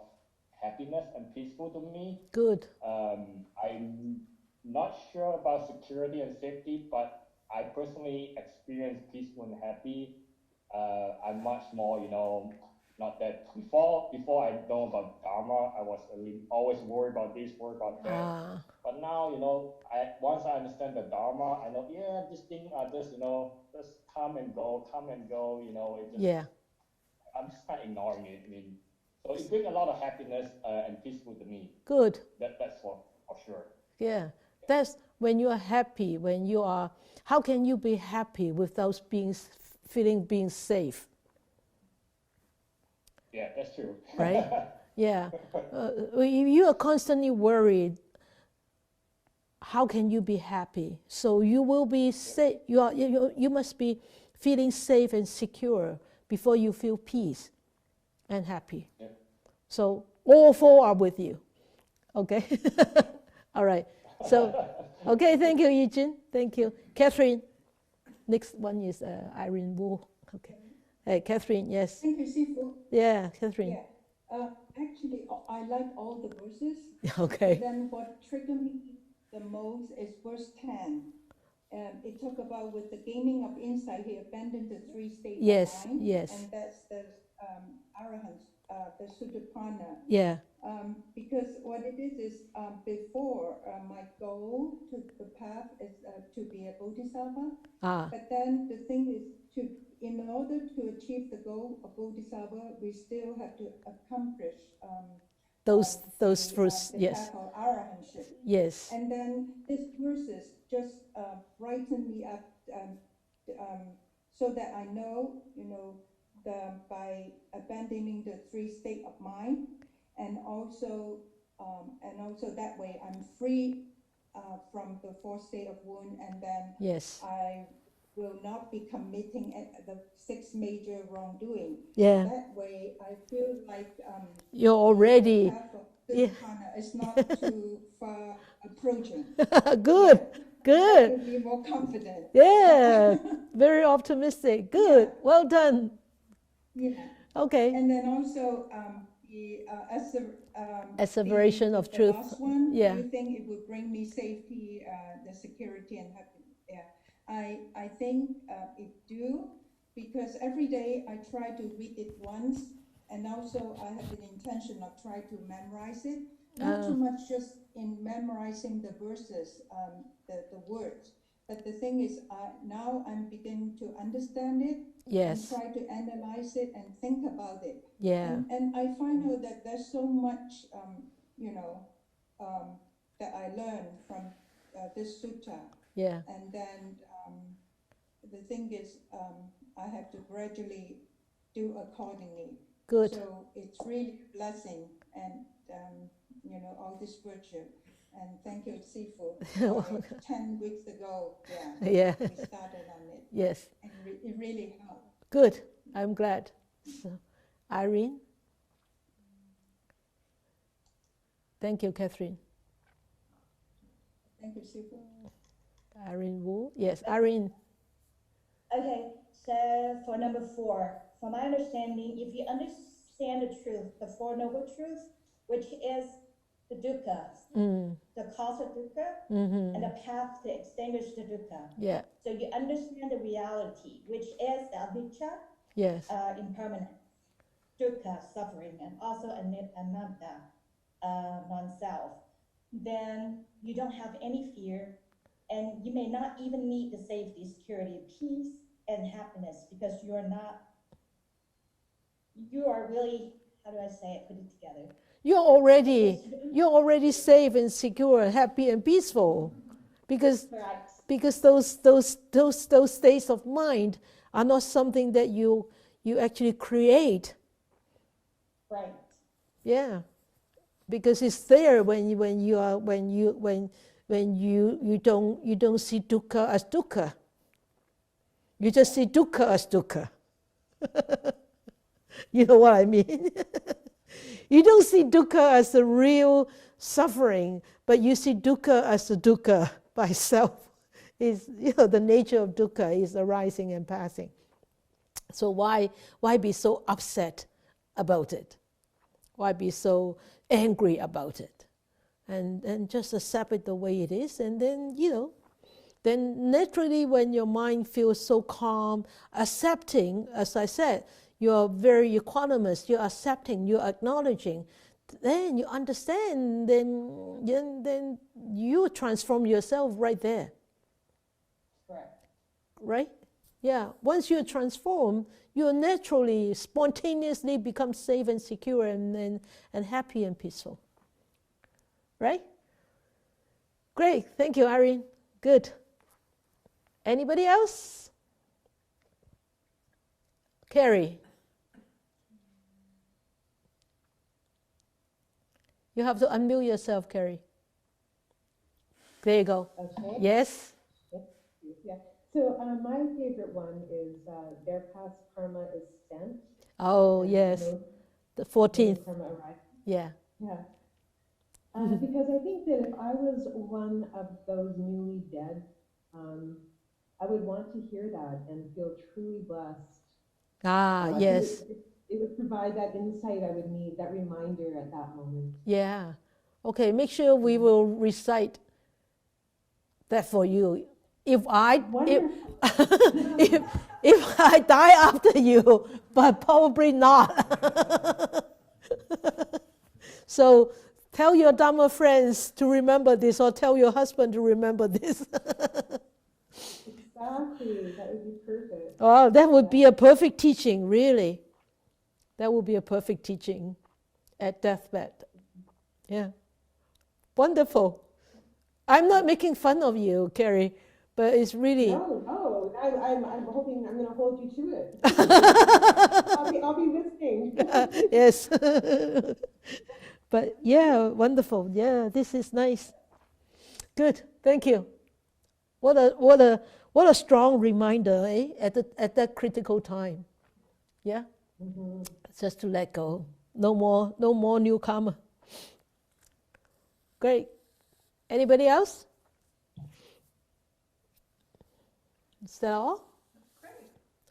happiness and peaceful to me. Good. I'm not sure about security and safety, but I personally experience peaceful and happy. I'm much more, not that before I know about Dharma, I was always worried about this, worried about that. But now, once I understand the Dharma, I know, yeah, these things are just, just come and go, it just, Yeah. I'm just kind of ignoring it. I mean, so it brings a lot of happiness and peaceful to me. Good. That's for sure. Yeah. That's when you are happy, how can you be happy without being safe? Yeah, that's true. Right? Yeah. If you are constantly worried, how can you be happy? So you will be safe. You must be feeling safe and secure before you feel peace and happy. Yeah. So all four are with you. Okay. All right. So, okay. Thank you, Eugene. Thank you, Catherine. Next one is Irene Wu. Okay. Hey, Catherine. Yes. Thank you, Sifu. Yeah, Catherine. Yeah. Actually, I like all the verses. Okay. But then what triggered me the most is verse 10. It talks about with the gaining of insight, he abandoned the three states of mind. Yes. And that's the arahant, the Suttapana. Yeah. Because what it is before my goal to the path is to be a bodhisattva. But then the thing is, in order to achieve the goal of bodhisattva, we still have to accomplish those first, the yes. path of arahantship. Yes. And then this verses just brighten me up so that I know, by abandoning the three state of mind, and also that way I'm free from the fourth state of wound, and then Yes. I will not be committing the 6 major wrongdoing. Yeah. That way I feel like you're already. This is not too far approaching. Good. Yeah. Good. I will be more confident. Yeah. Very optimistic. Good. Yeah. Well done. Yeah. Okay. And then also the asseveration of truth. Last one, yeah. Do you think it would bring me safety, the security and happiness? Yeah. I think it do, because every day I try to read it once, and also I have an intention of trying to memorize it. Not too much just in memorizing the verses, the words. But the thing is, now I'm beginning to understand it. Yes. And try to analyze it and think about it. Yeah. And I find out that there's so much, that I learned from this sutta. Yeah. And then the thing is, I have to gradually do accordingly. Good. So it's really a blessing, and all this virtue. And thank you, Sifu. 10 weeks ago, yeah. We started on it. Yes. And it really helped. Good. I'm glad. So, Irene? Thank you, Catherine. Thank you, Sifu. Irene Wu? Yes, Irene. Okay, so for number 4, from my understanding, if you understand the truth, the Four Noble Truths, which is the dukkha, the cause of dukkha, and the path to extinguish the dukkha. Yeah. So you understand the reality, which is the anicca, yes. Impermanence, dukkha, suffering, and also ananda, non-self. Then you don't have any fear, and you may not even need the safety, security, peace, and happiness, because you are really, how do I say it, put it together? You're already safe and secure, happy and peaceful, because those states of mind are not something that you actually create. Right. Yeah, because it's there when you don't see dukkha as dukkha. You just see dukkha as dukkha. You know what I mean? You don't see dukkha as a real suffering, but you see dukkha as a dukkha by itself. is, the nature of dukkha is arising and passing. So why be so upset about it? Why be so angry about it? And just accept it the way it is, and then, then naturally when your mind feels so calm, accepting, as I said, you're very equanimous, you're accepting, you're acknowledging, then you understand, then you transform yourself right there. Correct. Right? Yeah. Once you transform, you naturally, spontaneously become safe and secure and happy and peaceful. Right? Great. Thank you, Irene. Good. Anybody else? Carrie. You have to unmute yourself, Carrie. There you go. Okay. Yes? Yeah. So my favorite one is their past karma is spent. Oh, yes. The 14th. Karma arrived. Yeah. Yeah. Because I think that if I was one of those newly dead, I would want to hear that and feel truly blessed. Yes. It would provide that insight I would need, that reminder at that moment. Yeah. Okay, make sure we will recite that for you. If I die after you, but probably not. So tell your Dharma friends to remember this, or tell your husband to remember this. Exactly, that would be perfect. Oh, that would be a perfect teaching, really. That would be a perfect teaching at deathbed. Yeah. Wonderful. I'm not making fun of you, Carrie, but it's really... No, I'm hoping I'm going to hold you to it. I'll be listening. Yes. But yeah, wonderful. Yeah, this is nice. Good. Thank you. What a strong reminder, eh? At that critical time. Yeah. Mm-hmm. Just to let go. No more new karma. Great. Anybody else? Is that all? Craig.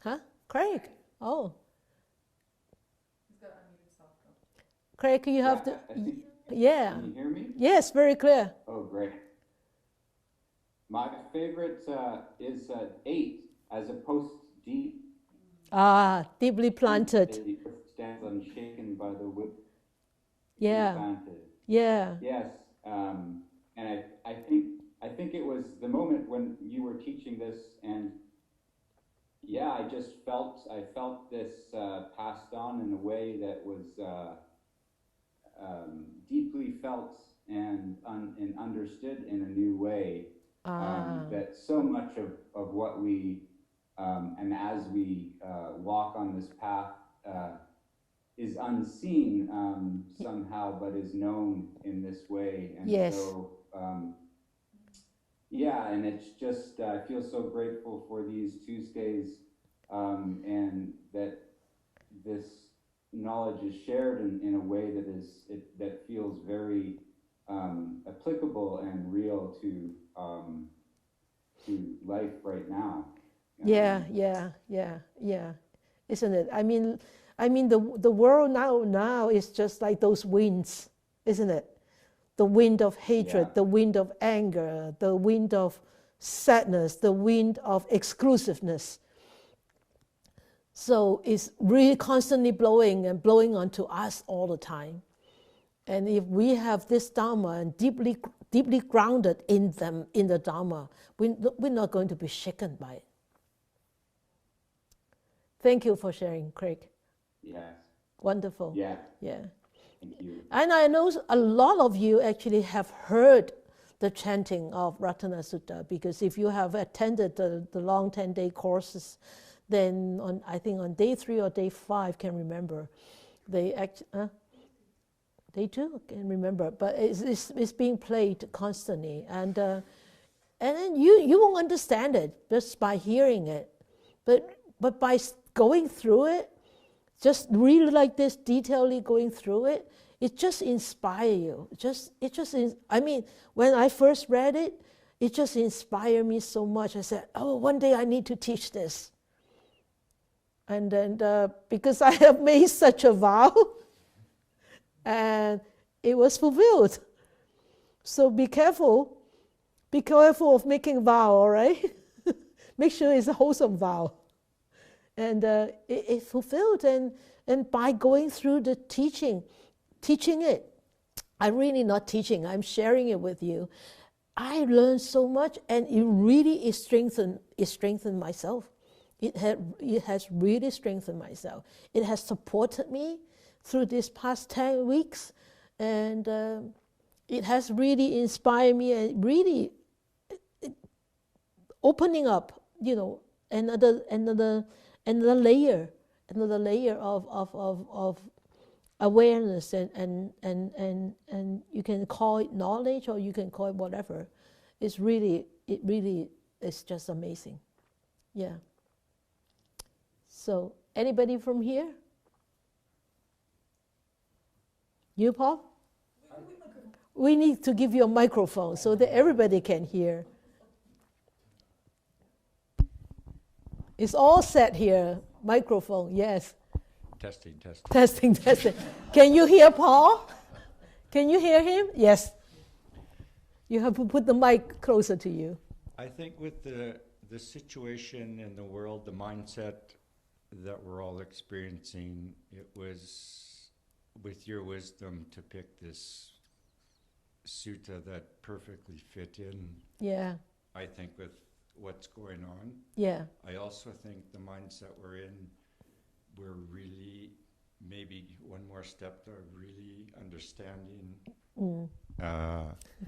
Huh? Craig. Oh. He's got to unmute himself though. Craig, you have to. Yeah. Can you hear me? Yes, very clear. Oh, great. My favorite is 8 as a post-deep. Deeply planted. The earth stands unshaken by the wind. Yeah. Planted. Yeah. Yes. And I think it was the moment when you were teaching this, and yeah, I felt this passed on in a way that was deeply felt and understood in a new way. That so much of what we and as we walk on this path is unseen somehow, but is known in this way. And yes. So, yeah, and it's just, I feel so grateful for these Tuesdays and that this knowledge is shared in a way that feels very applicable and real to life right now. Yeah. Isn't it? I mean, the world now is just like those winds, isn't it? The wind of hatred, the wind of anger, the wind of sadness, the wind of exclusiveness. So it's really constantly blowing and blowing onto us all the time. And if we have this Dharma and deeply grounded in the Dharma, we're not going to be shaken by it. Thank you for sharing, Craig. Yes. Wonderful. Yeah. Yeah. Thank you. And I know a lot of you actually have heard the chanting of Ratana Sutta, because if you have attended the long 10-day courses, then I think on day 3 or day 5, can't remember, day 2, can't remember, but it's being played constantly, and then you won't understand it just by hearing it, but by going through it, just really like this, detailedly going through it, it just inspires you. I mean, when I first read it, it just inspired me so much. I said, oh, one day I need to teach this. And then because I have made such a vow, and it was fulfilled. So be careful of making a vow, all right? Make sure it's a wholesome vow. And it fulfilled, and by going through the teaching it, I'm really not teaching, I'm sharing it with you. I learned so much, and it really strengthened myself. It has really strengthened myself. It has supported me through these past 10 weeks, and it has really inspired me and really opening up, another layer of awareness, and you can call it knowledge or you can call it whatever. It really is just amazing. Yeah. So anybody from here? You, Paul? We need to give you a microphone so that everybody can hear. It's all set here. Microphone, yes. Testing. Can you hear Paul? Can you hear him? Yes. You have to put the mic closer to you. I think with the situation in the world, the mindset that we're all experiencing, it was with your wisdom to pick this sutta that perfectly fit in. Yeah. I think with what's going on. Yeah. I also think the mindset we're in, we're really maybe one more step to really understanding,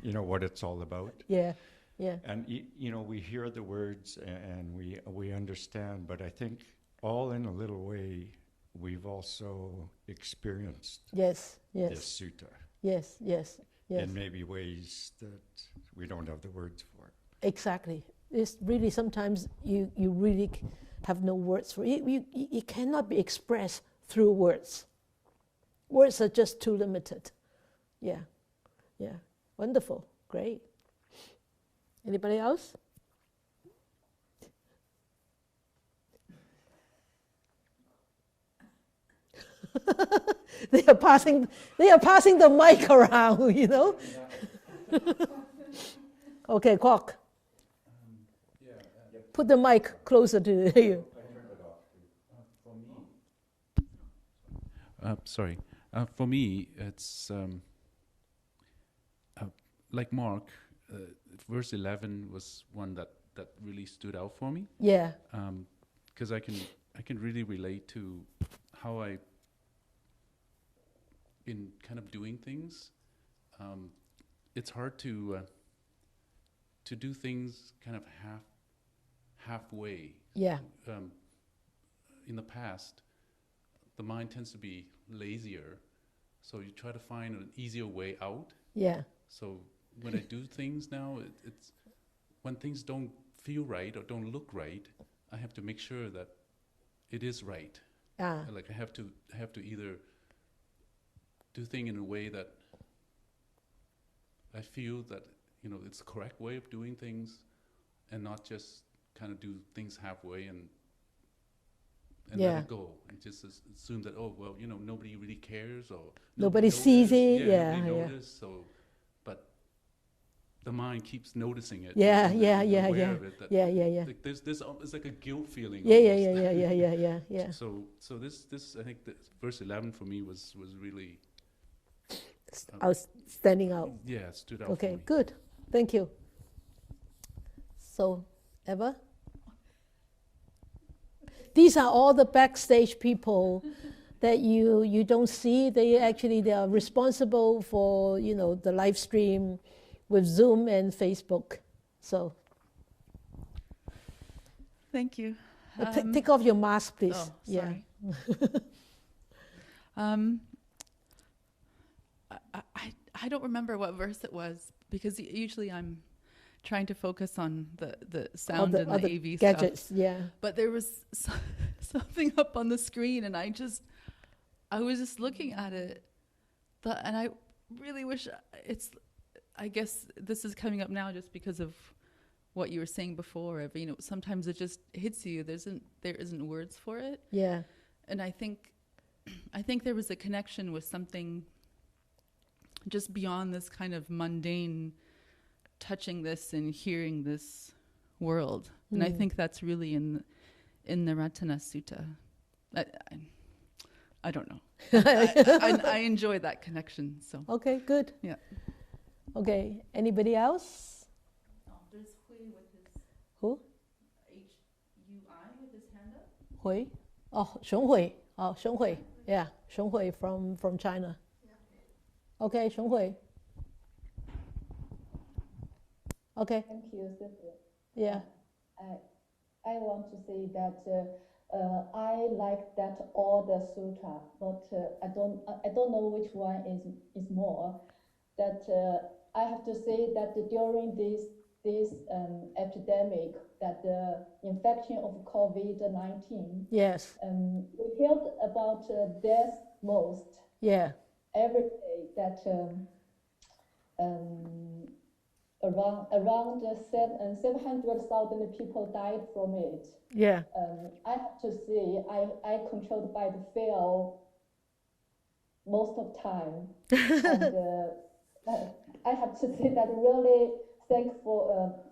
what it's all about. Yeah. And we hear the words and we understand, but I think all in a little way, we've also experienced this sutta. Yes. In maybe ways that we don't have the words for. Exactly. It's really sometimes you really have no words for it. It cannot be expressed through words. Words are just too limited. Yeah. Wonderful. Great. Anybody else? They are passing the mic around, Okay, Kwok. Put the mic closer to you. For me, it's like Mark. Verse 11 was one that really stood out for me. Yeah. Because I can really relate to how in kind of doing things. It's hard to do things kind of halfway. Yeah. In the past, the mind tends to be lazier, so you try to find an easier way out. Yeah. So when I do things now, it's when things don't feel right or don't look right, I have to make sure that it is right. Like I have to either do things in a way that I feel that it's the correct way of doing things, and not just kind of do things halfway and let it go and just assume that nobody really cares or nobody sees it. Nobody noticed. So, but the mind keeps noticing it. Yeah. Like there's it's like a guilt feeling. Yeah. So this I think that verse 11 for me was really standing out. Yeah, it stood out. Okay, good. Thank you. So, Eva? These are all the backstage people that you don't see. They are responsible for the live stream with Zoom and Facebook. So thank you. Take off your mask, please. Oh, sorry. I don't remember what verse it was, because usually I'm trying to focus on the sound and the AV gadgets, stuff. Yeah. But there was something up on the screen, and I was just looking at it, and I really wish I guess this is coming up now just because of what you were saying before of, sometimes it just hits you. There isn't words for it. Yeah. And I think there was a connection with something just beyond this kind of mundane touching this and hearing this world. And I think that's really in the Ratana Sutta. I don't know. I enjoy that connection. So okay, good. Yeah. Okay, anybody else? Oh, there's Hui with his who? H-U-I with his hand up. Hui? Oh, Xiong Hui. Oh, Xiong Hui. Yeah, Xiong Hui from China. Yeah. Okay, Xiong Hui. Okay. Thank you, Sister. Yeah. I want to say that I like that all the sutra, but I don't know which one is more. That I have to say that during this epidemic, that the infection of COVID-19. Yes. We heard about death most. Yeah. Every day that around 700,000 people died from it. Yeah. I have to say I controlled by the fear most of time, and I have to say that really thankful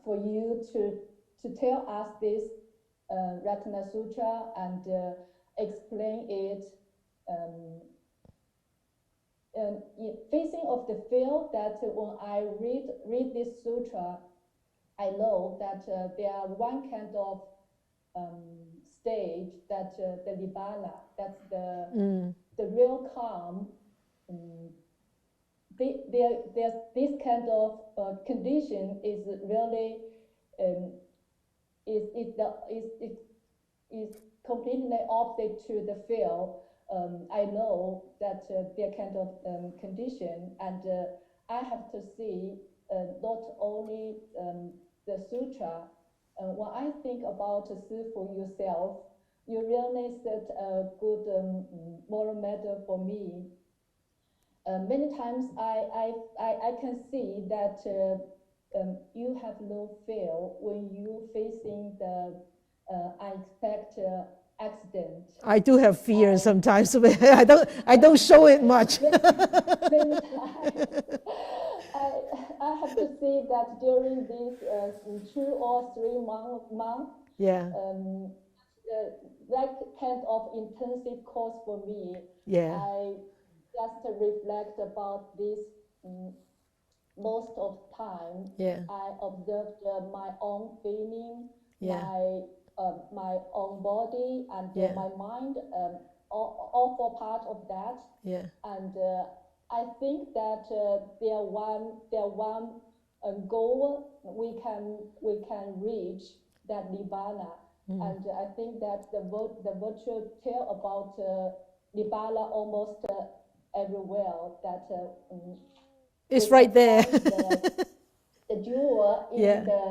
for you to tell us this Ratana Sutra and explain it. Facing of the fear that when I read this sutra, I know that there are one kind of stage that the Nirvana, that's the real calm. There's this kind of condition is really is completely opposite to the fear. I know that their kind of condition, and I have to see not only the sutra. When I think about Sifu yourself, you really set a good moral model for me. Many times I can see that you have no fear when you facing the unexpected accident. I do have fear sometimes, but I don't show it much. Many times. I have to say that during these 2 or 3 months, yeah, that kind of intensive course for me. Yeah. I just reflect about this most of time. Yeah. I observed my own feeling, Yeah. my own body, and Yeah. my mind, all for part of that. Yeah. And I think that there one goal we can reach, that Nirvana. And I think that the virtual tell about Nirvana almost everywhere. That it's right there. The jewel in Yeah. the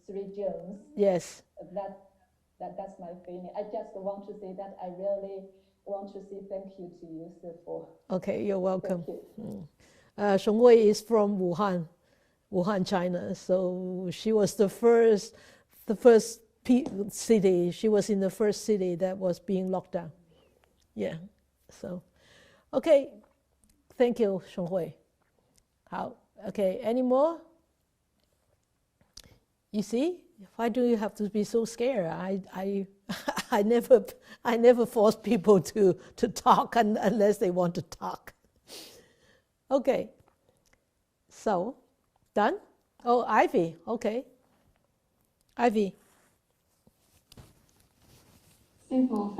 three gems. Yes. That's my feeling. I just want to say that I really want to say thank you to you, Sifu. Okay, you're welcome. Thank you. Xiong Hui is from Wuhan, China. So she was the first city. She was in the first city that was being locked down. Yeah. So, okay. Thank you, Xiong Hui. Okay, any more? You see, why do you have to be so scared? I never force people to talk unless they want to talk. Okay. So, done? Oh, Ivy. Okay. Ivy. Simple.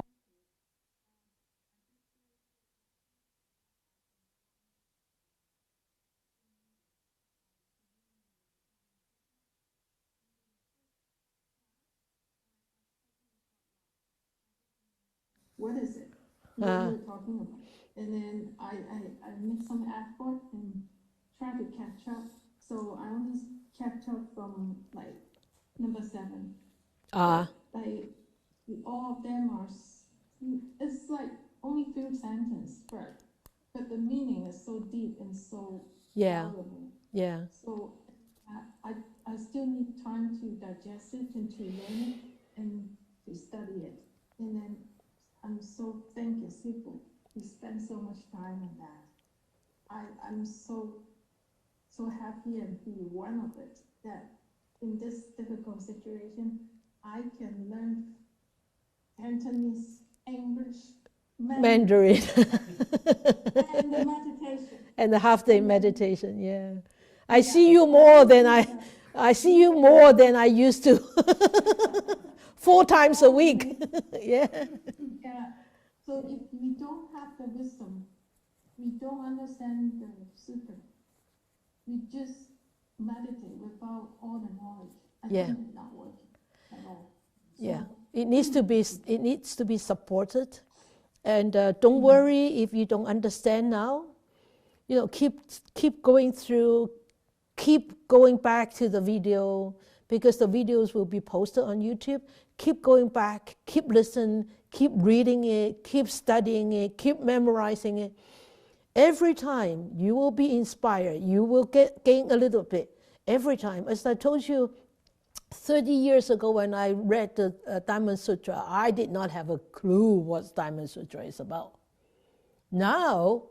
What is it? What are you talking about? And then I make some effort and try to catch up. So I only catch up from like number 7. Like all of them are. It's like only few sentences, but the meaning is so deep and so valuable. Yeah. So I still need time to digest it and to learn it and to study it. And then I'm so thank you, Sifu. You spend so much time on that. I'm so happy and be one of it, that in this difficult situation, I can learn Cantonese, English, Mandarin. And the meditation. And the half-day meditation, yeah. I see you more than I see you more than I used to. 4 times a week. Yeah. Yeah. So if we don't have the wisdom, we don't understand the sutta, we just meditate without all the knowledge. I think it's not working at all. So, yeah. It needs to be supported. And don't worry if you don't understand now. You know, keep going through, keep going back to the video, because the videos will be posted on YouTube. Keep going back, keep listening, keep reading it, keep studying it, keep memorizing it. Every time you will be inspired, you will gain a little bit. Every time. As I told you, 30 years ago when I read the Diamond Sutra, I did not have a clue what Diamond Sutra is about. Now,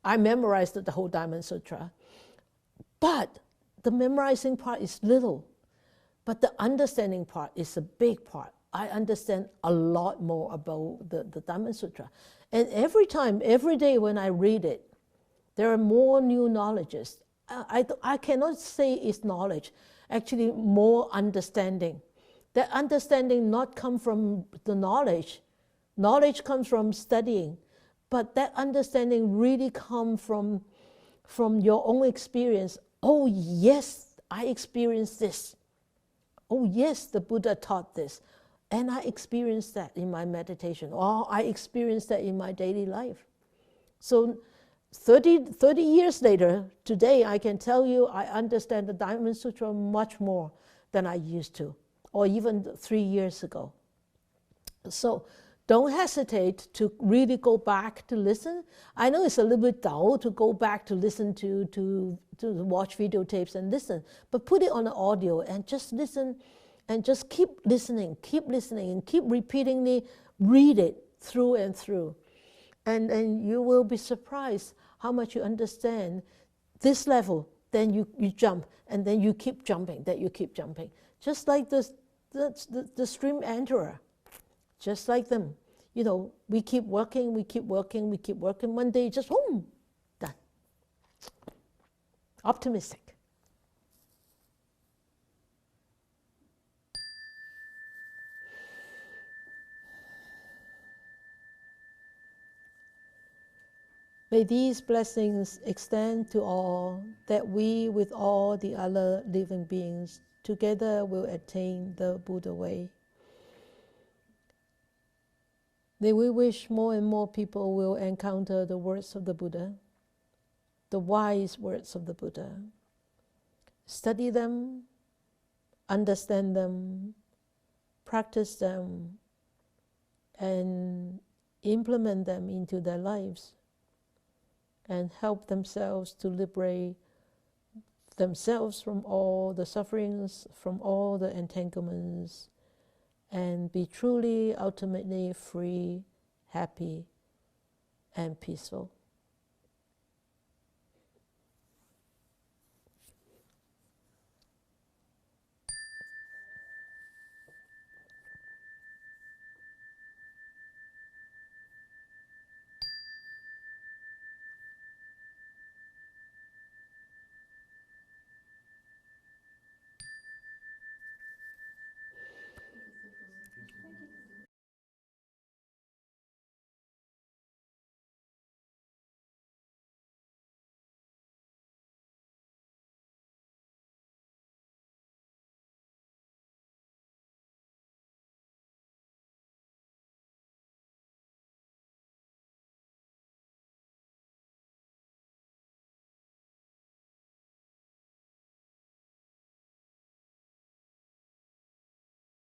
I memorized the whole Diamond Sutra. But the memorizing part is little. But the understanding part is a big part. I understand a lot more about the Diamond Sutra. And every time, every day when I read it, there are more new knowledges. I cannot say it's knowledge, actually more understanding. That understanding not come from the knowledge. Knowledge comes from studying. But that understanding really comes from your own experience. Oh yes, I experienced this. Oh yes, the Buddha taught this. And I experienced that in my meditation. Or I experienced that in my daily life. So 30 years later, today I can tell you I understand the Diamond Sutra much more than I used to. Or even 3 years ago. So don't hesitate to really go back to listen. I know it's a little bit dull to go back to listen to watch videotapes and listen, but put it on the audio and just listen and just keep listening and keep repeatedly read it through and through. And you will be surprised how much you understand this level. Then you jump and then you keep jumping, Just like the stream enterer. Just like them. You know, we keep working. One day just, boom, done. Optimistic. May these blessings extend to all, that we with all the other living beings together will attain the Buddha way. May we wish more and more people will encounter the words of the Buddha, the wise words of the Buddha. Study them, understand them, practice them, and implement them into their lives, and help themselves to liberate themselves from all the sufferings, from all the entanglements, and be truly, ultimately free, happy, and peaceful.